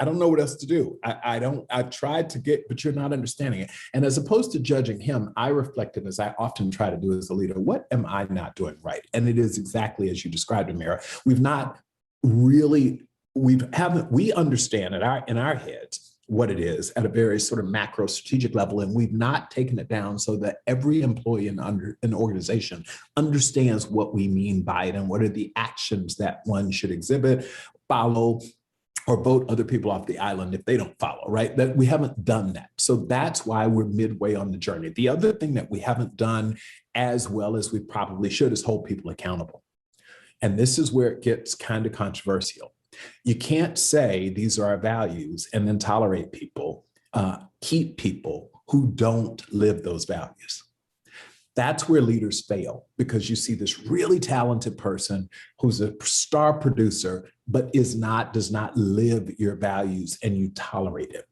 [SPEAKER 1] I don't know what else to do. I've tried to get, but you're not understanding it. And as opposed to judging him, I reflected, as I often try to do as a leader, what am I not doing right? And it is exactly as you described, Amira. We understand in our heads what it is at a very sort of macro strategic level, and we've not taken it down so that every employee in an organization understands what we mean by it and what are the actions that one should exhibit, follow, or vote other people off the island if they don't follow, right? That we haven't done that. So that's why we're midway on the journey. The other thing that we haven't done as well as we probably should is hold people accountable. And this is where it gets kind of controversial. You can't say these are our values and then tolerate people, keep people who don't live those values. That's where leaders fail, because you see this really talented person who's a star producer, but does not live your values, and you tolerate it.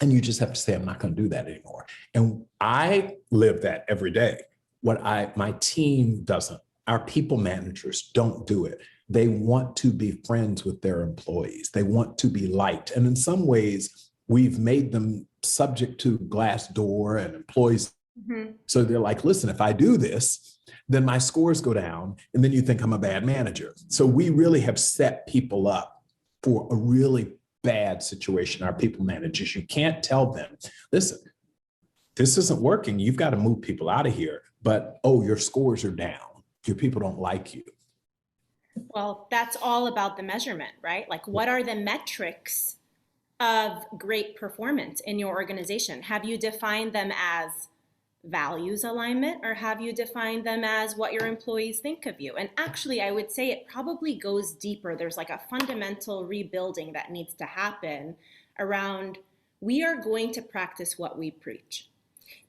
[SPEAKER 1] And you just have to say, I'm not going to do that anymore. And I live that every day. My team doesn't. Our people managers don't do it. They want to be friends with their employees. They want to be liked. And in some ways, we've made them subject to Glassdoor and employees. Mm-hmm. So they're like, listen, if I do this, then my scores go down, and then you think I'm a bad manager. So we really have set people up for a really bad situation, our people managers. You can't tell them, listen, this isn't working. You've got to move people out of here. But, oh, your scores are down. Your people don't like you.
[SPEAKER 2] Well, that's all about the measurement, right? Like, what are the metrics of great performance in your organization? Have you defined them as values alignment, or have you defined them as what your employees think of you? And actually, I would say it probably goes deeper. There's like a fundamental rebuilding that needs to happen around, we are going to practice what we preach.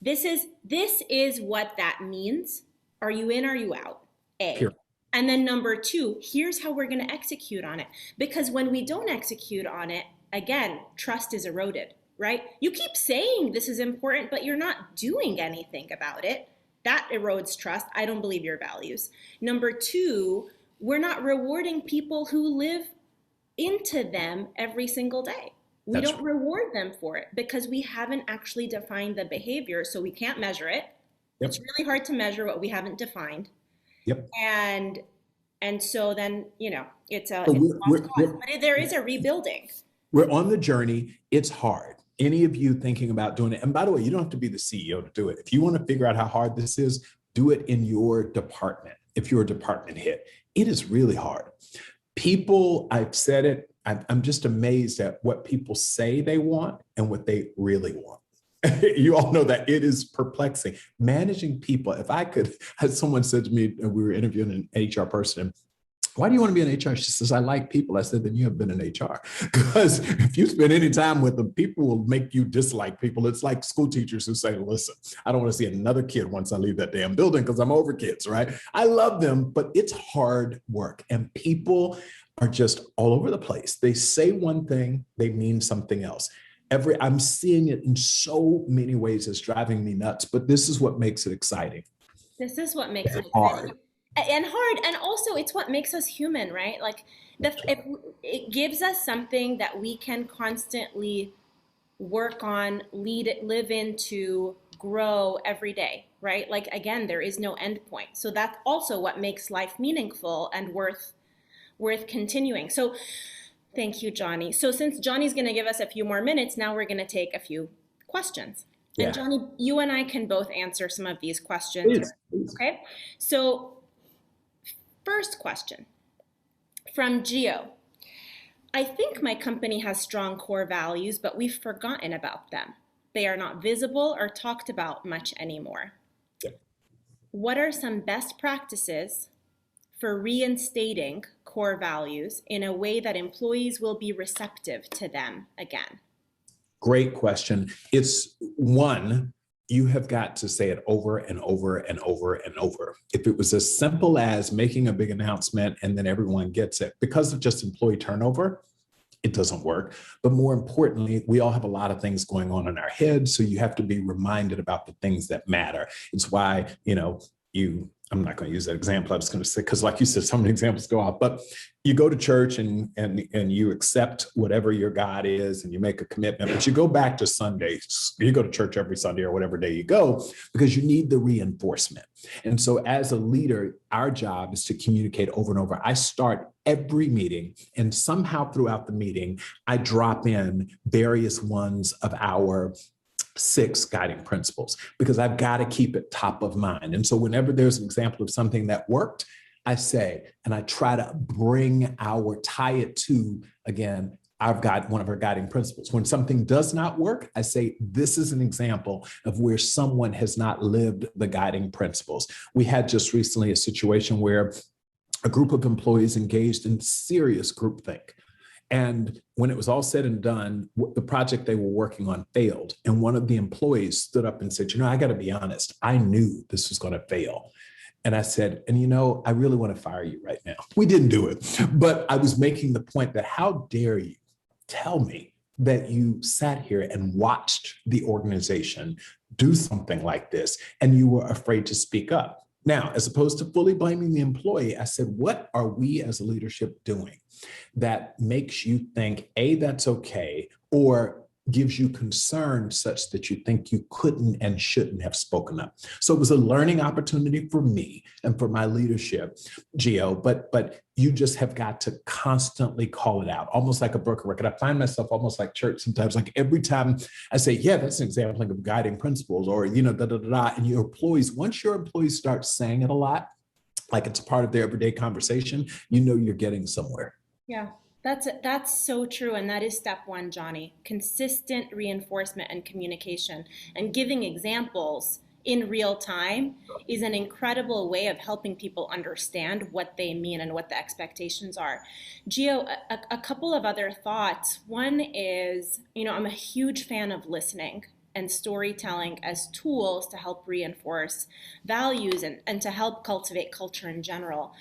[SPEAKER 2] This is what that means. Are you in, are you out? A. Here. And then number two, here's how we're going to execute on it. Because when we don't execute on it, again, trust is eroded, right? You keep saying this is important, but you're not doing anything about it. That erodes trust. I don't believe your values. Number two, we're not rewarding people who live into them every single day. We don't reward them for it because we haven't actually defined the behavior, so we can't measure it. Yep. It's really hard to measure what we haven't defined.
[SPEAKER 1] Yep.
[SPEAKER 2] And so then, it's a lost cause. But there is a rebuilding.
[SPEAKER 1] We're on the journey. It's hard. Any of you thinking about doing it, and by the way, you don't have to be the CEO to do it. If you want to figure out how hard this is, do it in your department. If you're a department head, it is really hard. People, I've said it, I'm just amazed at what people say they want and what they really want. You all know that it is perplexing. Managing people, if I could, as someone said to me, we were interviewing an HR person, why do you want to be in HR? She says, I like people. I said, then you have been in HR. Because if you spend any time with them, people will make you dislike people. It's like school teachers who say, listen, I don't want to see another kid once I leave that damn building because I'm over kids, right? I love them, but it's hard work. And people are just all over the place. They say one thing, they mean something else. I'm seeing it in so many ways. It's driving me nuts, but this is what makes it exciting.
[SPEAKER 2] This is what makes
[SPEAKER 1] and
[SPEAKER 2] it
[SPEAKER 1] hard.
[SPEAKER 2] and hard, and also it's what makes us human, right? Like if it gives us something that we can constantly work on, live into, grow every day, right? Like again, there is no end point. So that's also what makes life meaningful and worth continuing. So thank you, Johnny. So since Johnny's going to give us a few more minutes, now we're going to take a few questions. And
[SPEAKER 1] Yeah,
[SPEAKER 2] Johnny, you and I can both answer some of these questions.
[SPEAKER 1] please, please.
[SPEAKER 2] Okay. So first question from Gio. I think my company has strong core values, but we've forgotten about them. They are not visible or talked about much anymore. What are some best practices for reinstating core values in a way that employees will be receptive to them again?
[SPEAKER 1] Great question. It's one, you have got to say it over and over and over and over. If it was as simple as making a big announcement and then everyone gets it, because of just employee turnover, it doesn't work. But more importantly, we all have a lot of things going on in our heads. So you have to be reminded about the things that matter. It's why, I'm not going to use that example. I was going to say, because like you said, some of the examples go off, but you go to church and you accept whatever your God is and you make a commitment, but you go back to Sundays. You go to church every Sunday or whatever day you go because you need the reinforcement. And so as a leader, our job is to communicate over and over. I start every meeting and somehow throughout the meeting, I drop in various ones of our 6 guiding principles because I've got to keep it top of mind. And so whenever there's an example of something that worked, I say, and I try to tie it to, again, I've got one of our guiding principles. When something does not work, I say, this is an example of where someone has not lived the guiding principles. We had just recently a situation where a group of employees engaged in serious groupthink. And when it was all said and done, the project they were working on failed. And one of the employees stood up and said, I got to be honest, I knew this was going to fail. And I said, I really want to fire you right now. We didn't do it, but I was making the point that how dare you tell me that you sat here and watched the organization do something like this and you were afraid to speak up. Now, as opposed to fully blaming the employee, I said, what are we as a leadership doing that makes you think, A, that's okay, or gives you concern such that you think you couldn't and shouldn't have spoken up? So it was a learning opportunity for me and for my leadership, Gio, but you just have got to constantly call it out, almost like a broken record. I find myself almost like church sometimes, like every time I say, yeah, that's an example of guiding principles or, and your employees, once your employees start saying it a lot, like it's a part of their everyday conversation, you're getting somewhere.
[SPEAKER 2] Yeah, that's so true. And that is step one, Johnny. Consistent reinforcement and communication and giving examples in real time is an incredible way of helping people understand what they mean and what the expectations are. Gio, a couple of other thoughts. One is, I'm a huge fan of listening and storytelling as tools to help reinforce values and to help cultivate culture in general.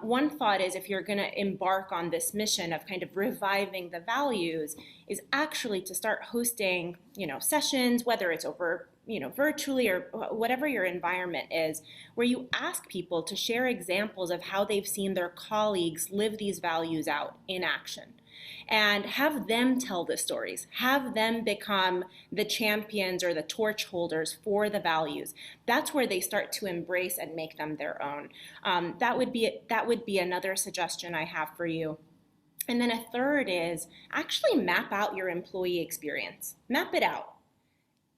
[SPEAKER 2] One thought is if you're going to embark on this mission of kind of reviving the values is actually to start hosting, sessions, whether it's over virtually or whatever your environment is, where you ask people to share examples of how they've seen their colleagues live these values out in action. And have them tell the stories, have them become the champions or the torch holders for the values. That's where they start to embrace and make them their own. That would be another suggestion I have for you. And then a third is actually map out your employee experience. Map it out.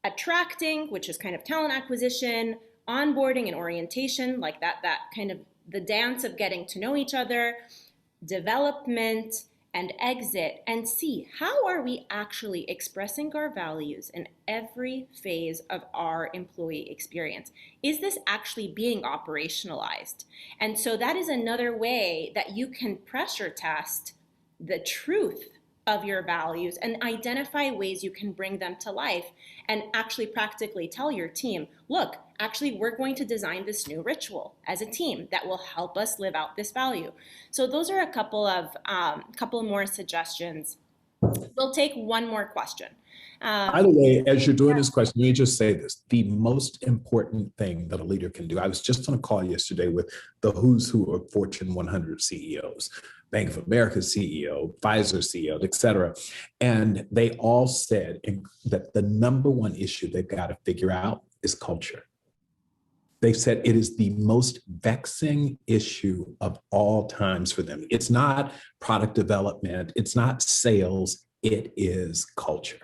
[SPEAKER 2] Attracting, which is kind of talent acquisition, onboarding and orientation, like that kind of the dance of getting to know each other, development, and exit, and see how are we actually expressing our values in every phase of our employee experience. Is this actually being operationalized? And so that is another way that you can pressure test the truth of your values and identify ways you can bring them to life and actually practically tell your team, look, actually, we're going to design this new ritual as a team that will help us live out this value. So those are a couple more suggestions. We'll take one more question.
[SPEAKER 1] By the way, as you're doing this question, let me just say this. The most important thing that a leader can do, I was just on a call yesterday with the who's who of Fortune 100 CEOs, Bank of America CEO, Pfizer CEO, et cetera. And they all said that the number one issue they've got to figure out is culture. They said it is the most vexing issue of all times for them. It's not product development, it's not sales, it is culture.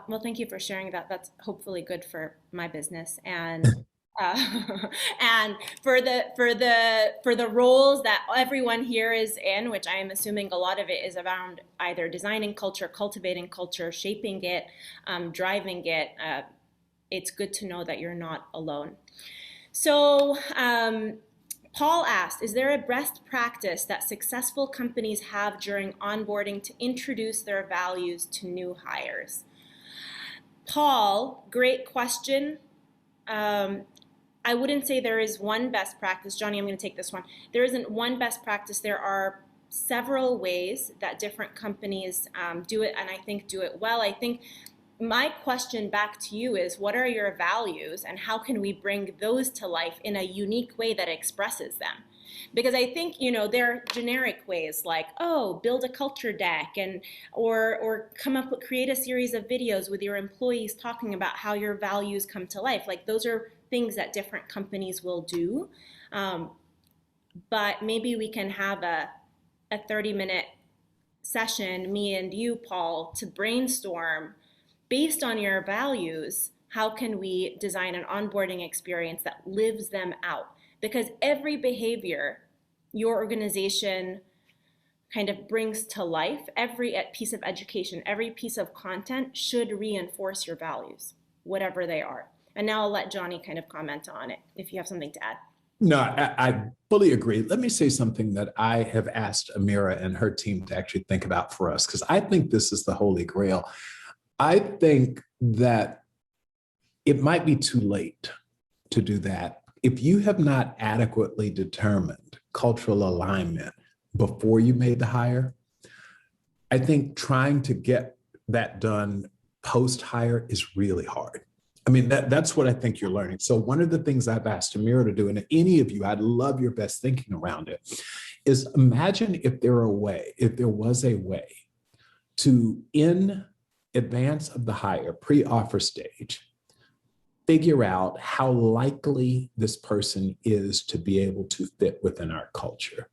[SPEAKER 2] Well, thank you for sharing that. That's hopefully good for my business and and for the roles that everyone here is in, which I am assuming a lot of it is around either designing culture, cultivating culture, shaping it, driving it. It's good to know that you're not alone. So Paul asked, is there a best practice that successful companies have during onboarding to introduce their values to new hires? Paul, great question. I wouldn't say there is one best practice. Johnny, I'm going to take this one. There isn't one best practice. There are several ways that different companies do it, and I think do it well. I think my question back to you is, what are your values and how can we bring those to life in a unique way that expresses them? Because I think, there are generic ways like, oh, build a culture deck or create a series of videos with your employees talking about how your values come to life. Like those are things that different companies will do. But maybe we can have a 30-minute session, me and you, Paul, to brainstorm based on your values, how can we design an onboarding experience that lives them out? Because every behavior your organization kind of brings to life, every piece of education, every piece of content should reinforce your values, whatever they are. And now I'll let Johnny kind of comment on it if you have something to add.
[SPEAKER 1] No, I fully agree. Let me say something that I have asked Amira and her team to actually think about for us, because I think this is the holy grail. I think that it might be too late to do that if you have not adequately determined cultural alignment before you made the hire. I think trying to get that done post-hire is really hard. I mean, that's what I think you're learning. So one of the things I've asked Amira to do, and any of you, I'd love your best thinking around it, is imagine if there was a way to, in advance of the hire, pre-offer stage, figure out how likely this person is to be able to fit within our culture.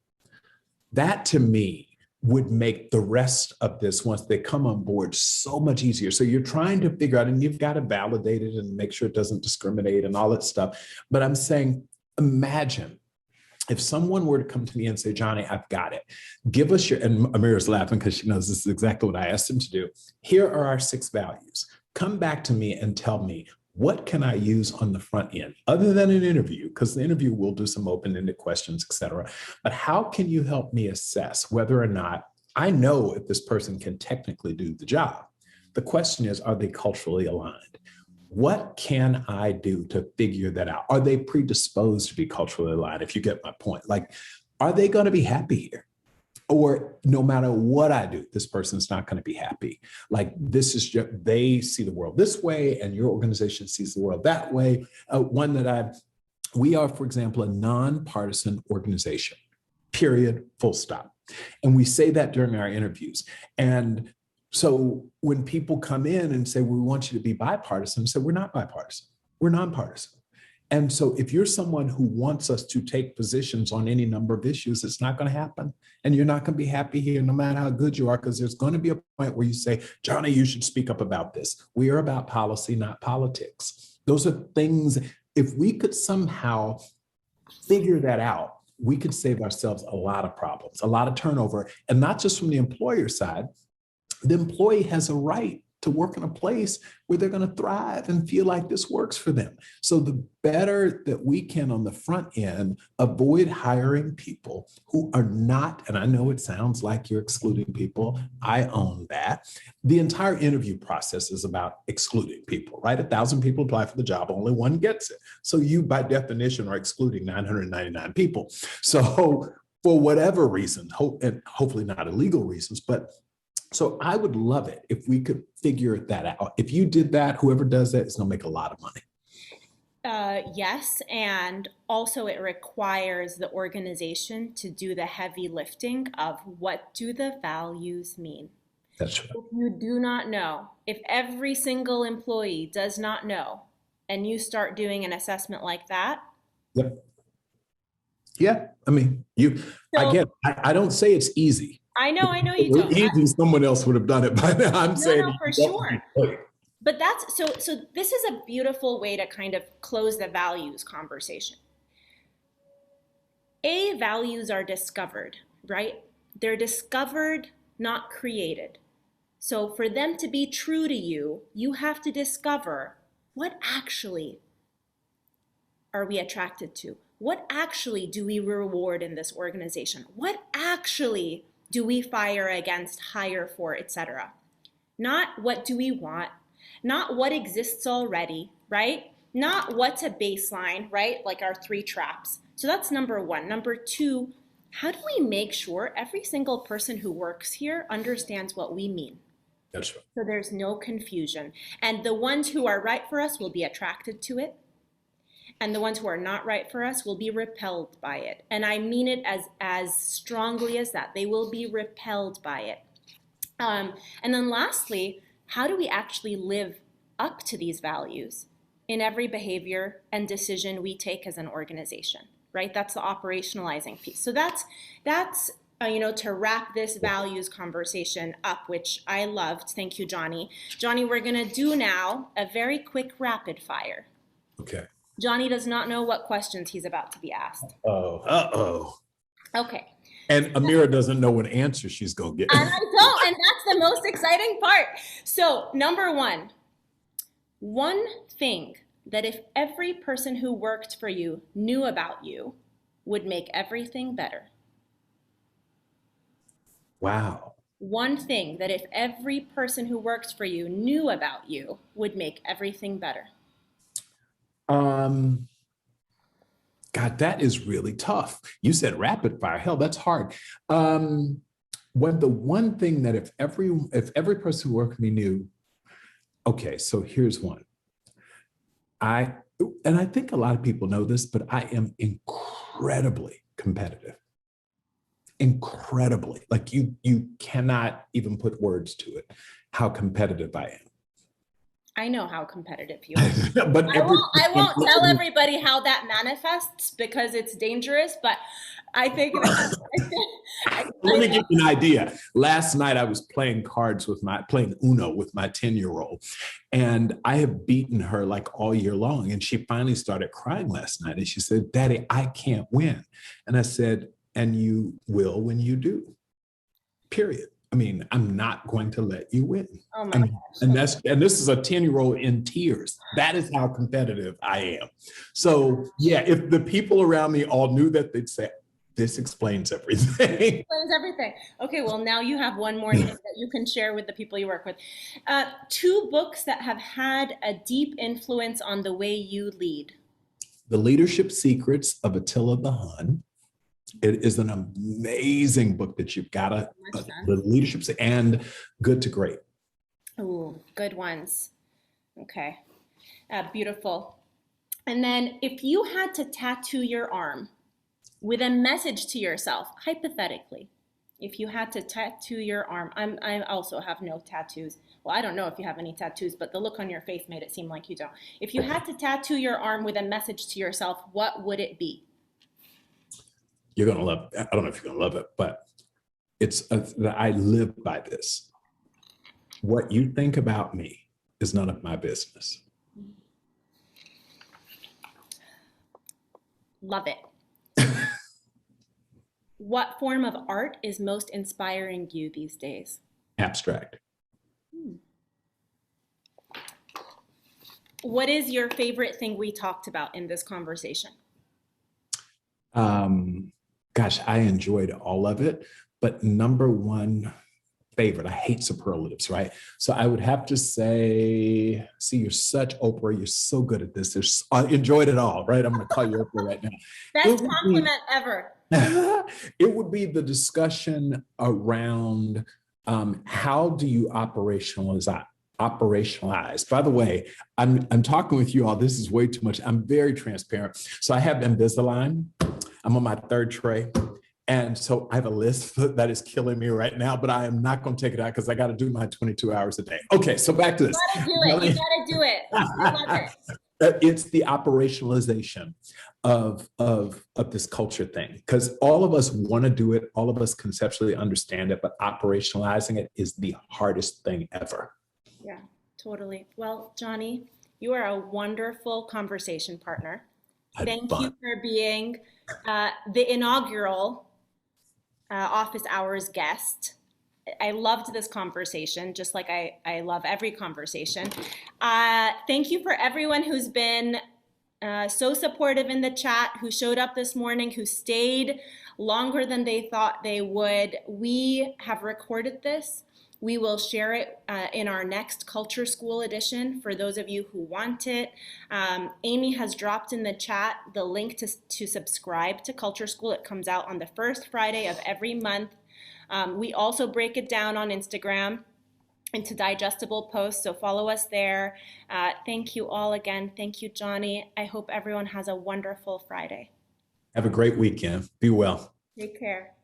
[SPEAKER 1] That to me would make the rest of this, once they come on board, so much easier. So you're trying to figure out, and you've got to validate it and make sure it doesn't discriminate and all that stuff. But I'm saying, imagine if someone were to come to me and say, Johnny, I've got it. Give us your, and Amira's laughing because she knows this is exactly what I asked him to do. Here are our 6 values. Come back to me and tell me, what can I use on the front end other than an interview? Because the interview will do some open-ended questions, et cetera. But how can you help me assess whether or not I know if this person can technically do the job? The question is, are they culturally aligned? What can I do to figure that out? Are they predisposed to be culturally aligned? If you get my point, like, are they going to be happy here? Or no matter what I do, this person's not going to be happy. Like, this is just, they see the world this way and your organization sees the world that way. We are, for example, a nonpartisan organization, period, full stop. And we say that during our interviews. And so when people come in and say, we want you to be bipartisan, I say, we're not bipartisan, we're nonpartisan. And so if you're someone who wants us to take positions on any number of issues, it's not going to happen. And you're not going to be happy here, no matter how good you are, because there's going to be a point where you say, Johnny, you should speak up about this. We are about policy, not politics. Those are things, if we could somehow figure that out, we could save ourselves a lot of problems, a lot of turnover, and not just from the employer side. The employee has a right to work in a place where they're going to thrive and feel like this works for them. So the better that we can on the front end avoid hiring people who are not, and I know it sounds like you're excluding people, I own that. The entire interview process is about excluding people, right? 1,000 people apply for the job, only one gets it. So you by definition are excluding 999 people. So for whatever reason, and hopefully not illegal reasons, but So I would love it if we could figure that out. If you did that, whoever does that is going to make a lot of money.
[SPEAKER 2] Yes, and also it requires the organization to do the heavy lifting of what do the values mean.
[SPEAKER 1] That's right.
[SPEAKER 2] If you do not know, if every single employee does not know, and you start doing an assessment like that.
[SPEAKER 1] Yep. Yeah. I mean,
[SPEAKER 2] So
[SPEAKER 1] again, I don't say it's easy.
[SPEAKER 2] I know
[SPEAKER 1] If it
[SPEAKER 2] you
[SPEAKER 1] were
[SPEAKER 2] don't.
[SPEAKER 1] easy, someone else would have done it by now. I'm
[SPEAKER 2] No,
[SPEAKER 1] saying
[SPEAKER 2] no, for
[SPEAKER 1] you don't
[SPEAKER 2] sure.
[SPEAKER 1] do it.
[SPEAKER 2] But so this is a beautiful way to kind of close the values conversation. Values are discovered, right? They're discovered, not created. So for them to be true to you, you have to discover what actually are we attracted to? What actually do we reward in this organization? What actually do we fire against, hire for, etc.? Not what do we want, not what exists already, right? Not what's a baseline, right? Like our three traps. So that's number one. Number two, how do we make sure every single person who works here understands what we mean?
[SPEAKER 1] That's right.
[SPEAKER 2] So there's no confusion. And the ones who are right for us will be attracted to it. And the ones who are not right for us will be repelled by it. And I mean it as strongly as that. They will be repelled by it. And then lastly, how do we actually live up to these values in every behavior and decision we take as an organization, right? That's the operationalizing piece. So that's to wrap this values conversation up, which I loved. Thank you, Johnny. Johnny, we're going to do now a very quick rapid fire.
[SPEAKER 1] Okay.
[SPEAKER 2] Johnny does not know what questions he's about to be asked.
[SPEAKER 1] Oh. Uh-oh.
[SPEAKER 2] Okay.
[SPEAKER 1] And Amira doesn't know what answer she's going to get.
[SPEAKER 2] And I don't, and that's the most exciting part. So, number one thing that if every person who worked for you knew about you would make everything better.
[SPEAKER 1] Wow.
[SPEAKER 2] One thing that if every person who works for you knew about you would make everything better.
[SPEAKER 1] God, that is really tough. You said rapid fire. Hell, that's hard. The one thing that if every person who worked with me knew, okay, so here's one. I think a lot of people know this, but I am incredibly competitive. Incredibly. Like you cannot even put words to it, how competitive I am.
[SPEAKER 2] I know how competitive you are.
[SPEAKER 1] But
[SPEAKER 2] I won't tell everybody how that manifests because it's dangerous, but I think
[SPEAKER 1] let me give you an idea. Last night I was playing playing Uno with my 10-year-old, and I have beaten her like all year long. And she finally started crying last night. And she said, "Daddy, I can't win." And I said, "And you will when you do, period. I mean, I'm not going to let you win."
[SPEAKER 2] Oh my gosh.
[SPEAKER 1] And this is a 10-year-old in tears. That is how competitive I am. So yeah, if the people around me all knew that, they'd say, "This explains everything."
[SPEAKER 2] Explains everything. Okay, well now you have one more thing that you can share with the people you work with. 2 books that have had a deep influence on the way you lead.
[SPEAKER 1] The Leadership Secrets of Attila the Hun. It is an amazing book that you've got to, the leadership and Good to Great.
[SPEAKER 2] Ooh, good ones. Okay, beautiful. And then if you had to tattoo your arm with a message to yourself, hypothetically, if you had to tattoo your arm, I also have no tattoos. Well, I don't know if you have any tattoos, but the look on your face made it seem like you don't. If you had to tattoo your arm with a message to yourself, what would it be?
[SPEAKER 1] You're going to love, I don't know if you're going to love it, but I live by this. What you think about me is none of my business.
[SPEAKER 2] Love it. What form of art is most inspiring you these days?
[SPEAKER 1] Abstract.
[SPEAKER 2] What is your favorite thing we talked about in this conversation?
[SPEAKER 1] Gosh, I enjoyed all of it, but number one favorite, I hate superlatives, right? So I would have to say, see, you're such Oprah, you're so good at this. I enjoyed it all, right? I'm going to call you Oprah right now.
[SPEAKER 2] Best compliment ever.
[SPEAKER 1] It would be the discussion around how do you operationalize? By the way, I'm talking with you all. This is way too much. I'm very transparent. So I have Invisalign. I'm on my third tray. And so I have a list that is killing me right now, but I am not going to take it out because I got to do my 22 hours a day. Okay, so back to this.
[SPEAKER 2] You gotta do it. You gotta do it. I love it.
[SPEAKER 1] It's the operationalization of this culture thing, because all of us want to do it, all of us conceptually understand it, but operationalizing it is the hardest thing ever.
[SPEAKER 2] Yeah, totally. Well, Johnny, you are a wonderful conversation partner. Thank you for being the inaugural office hours guest. I loved this conversation, just like I love every conversation. Thank you for everyone who's been so supportive in the chat, who showed up this morning, who stayed longer than they thought they would. We have recorded this. We will share it in our next Culture School edition for those of you who want it. Amy has dropped in the chat the link to subscribe to Culture School. It comes out on the first Friday of every month. We also break it down on Instagram into digestible posts, so follow us there. Thank you all again. Thank you, Johnny. I hope everyone has a wonderful Friday.
[SPEAKER 1] Have a great weekend. Be well.
[SPEAKER 2] Take care.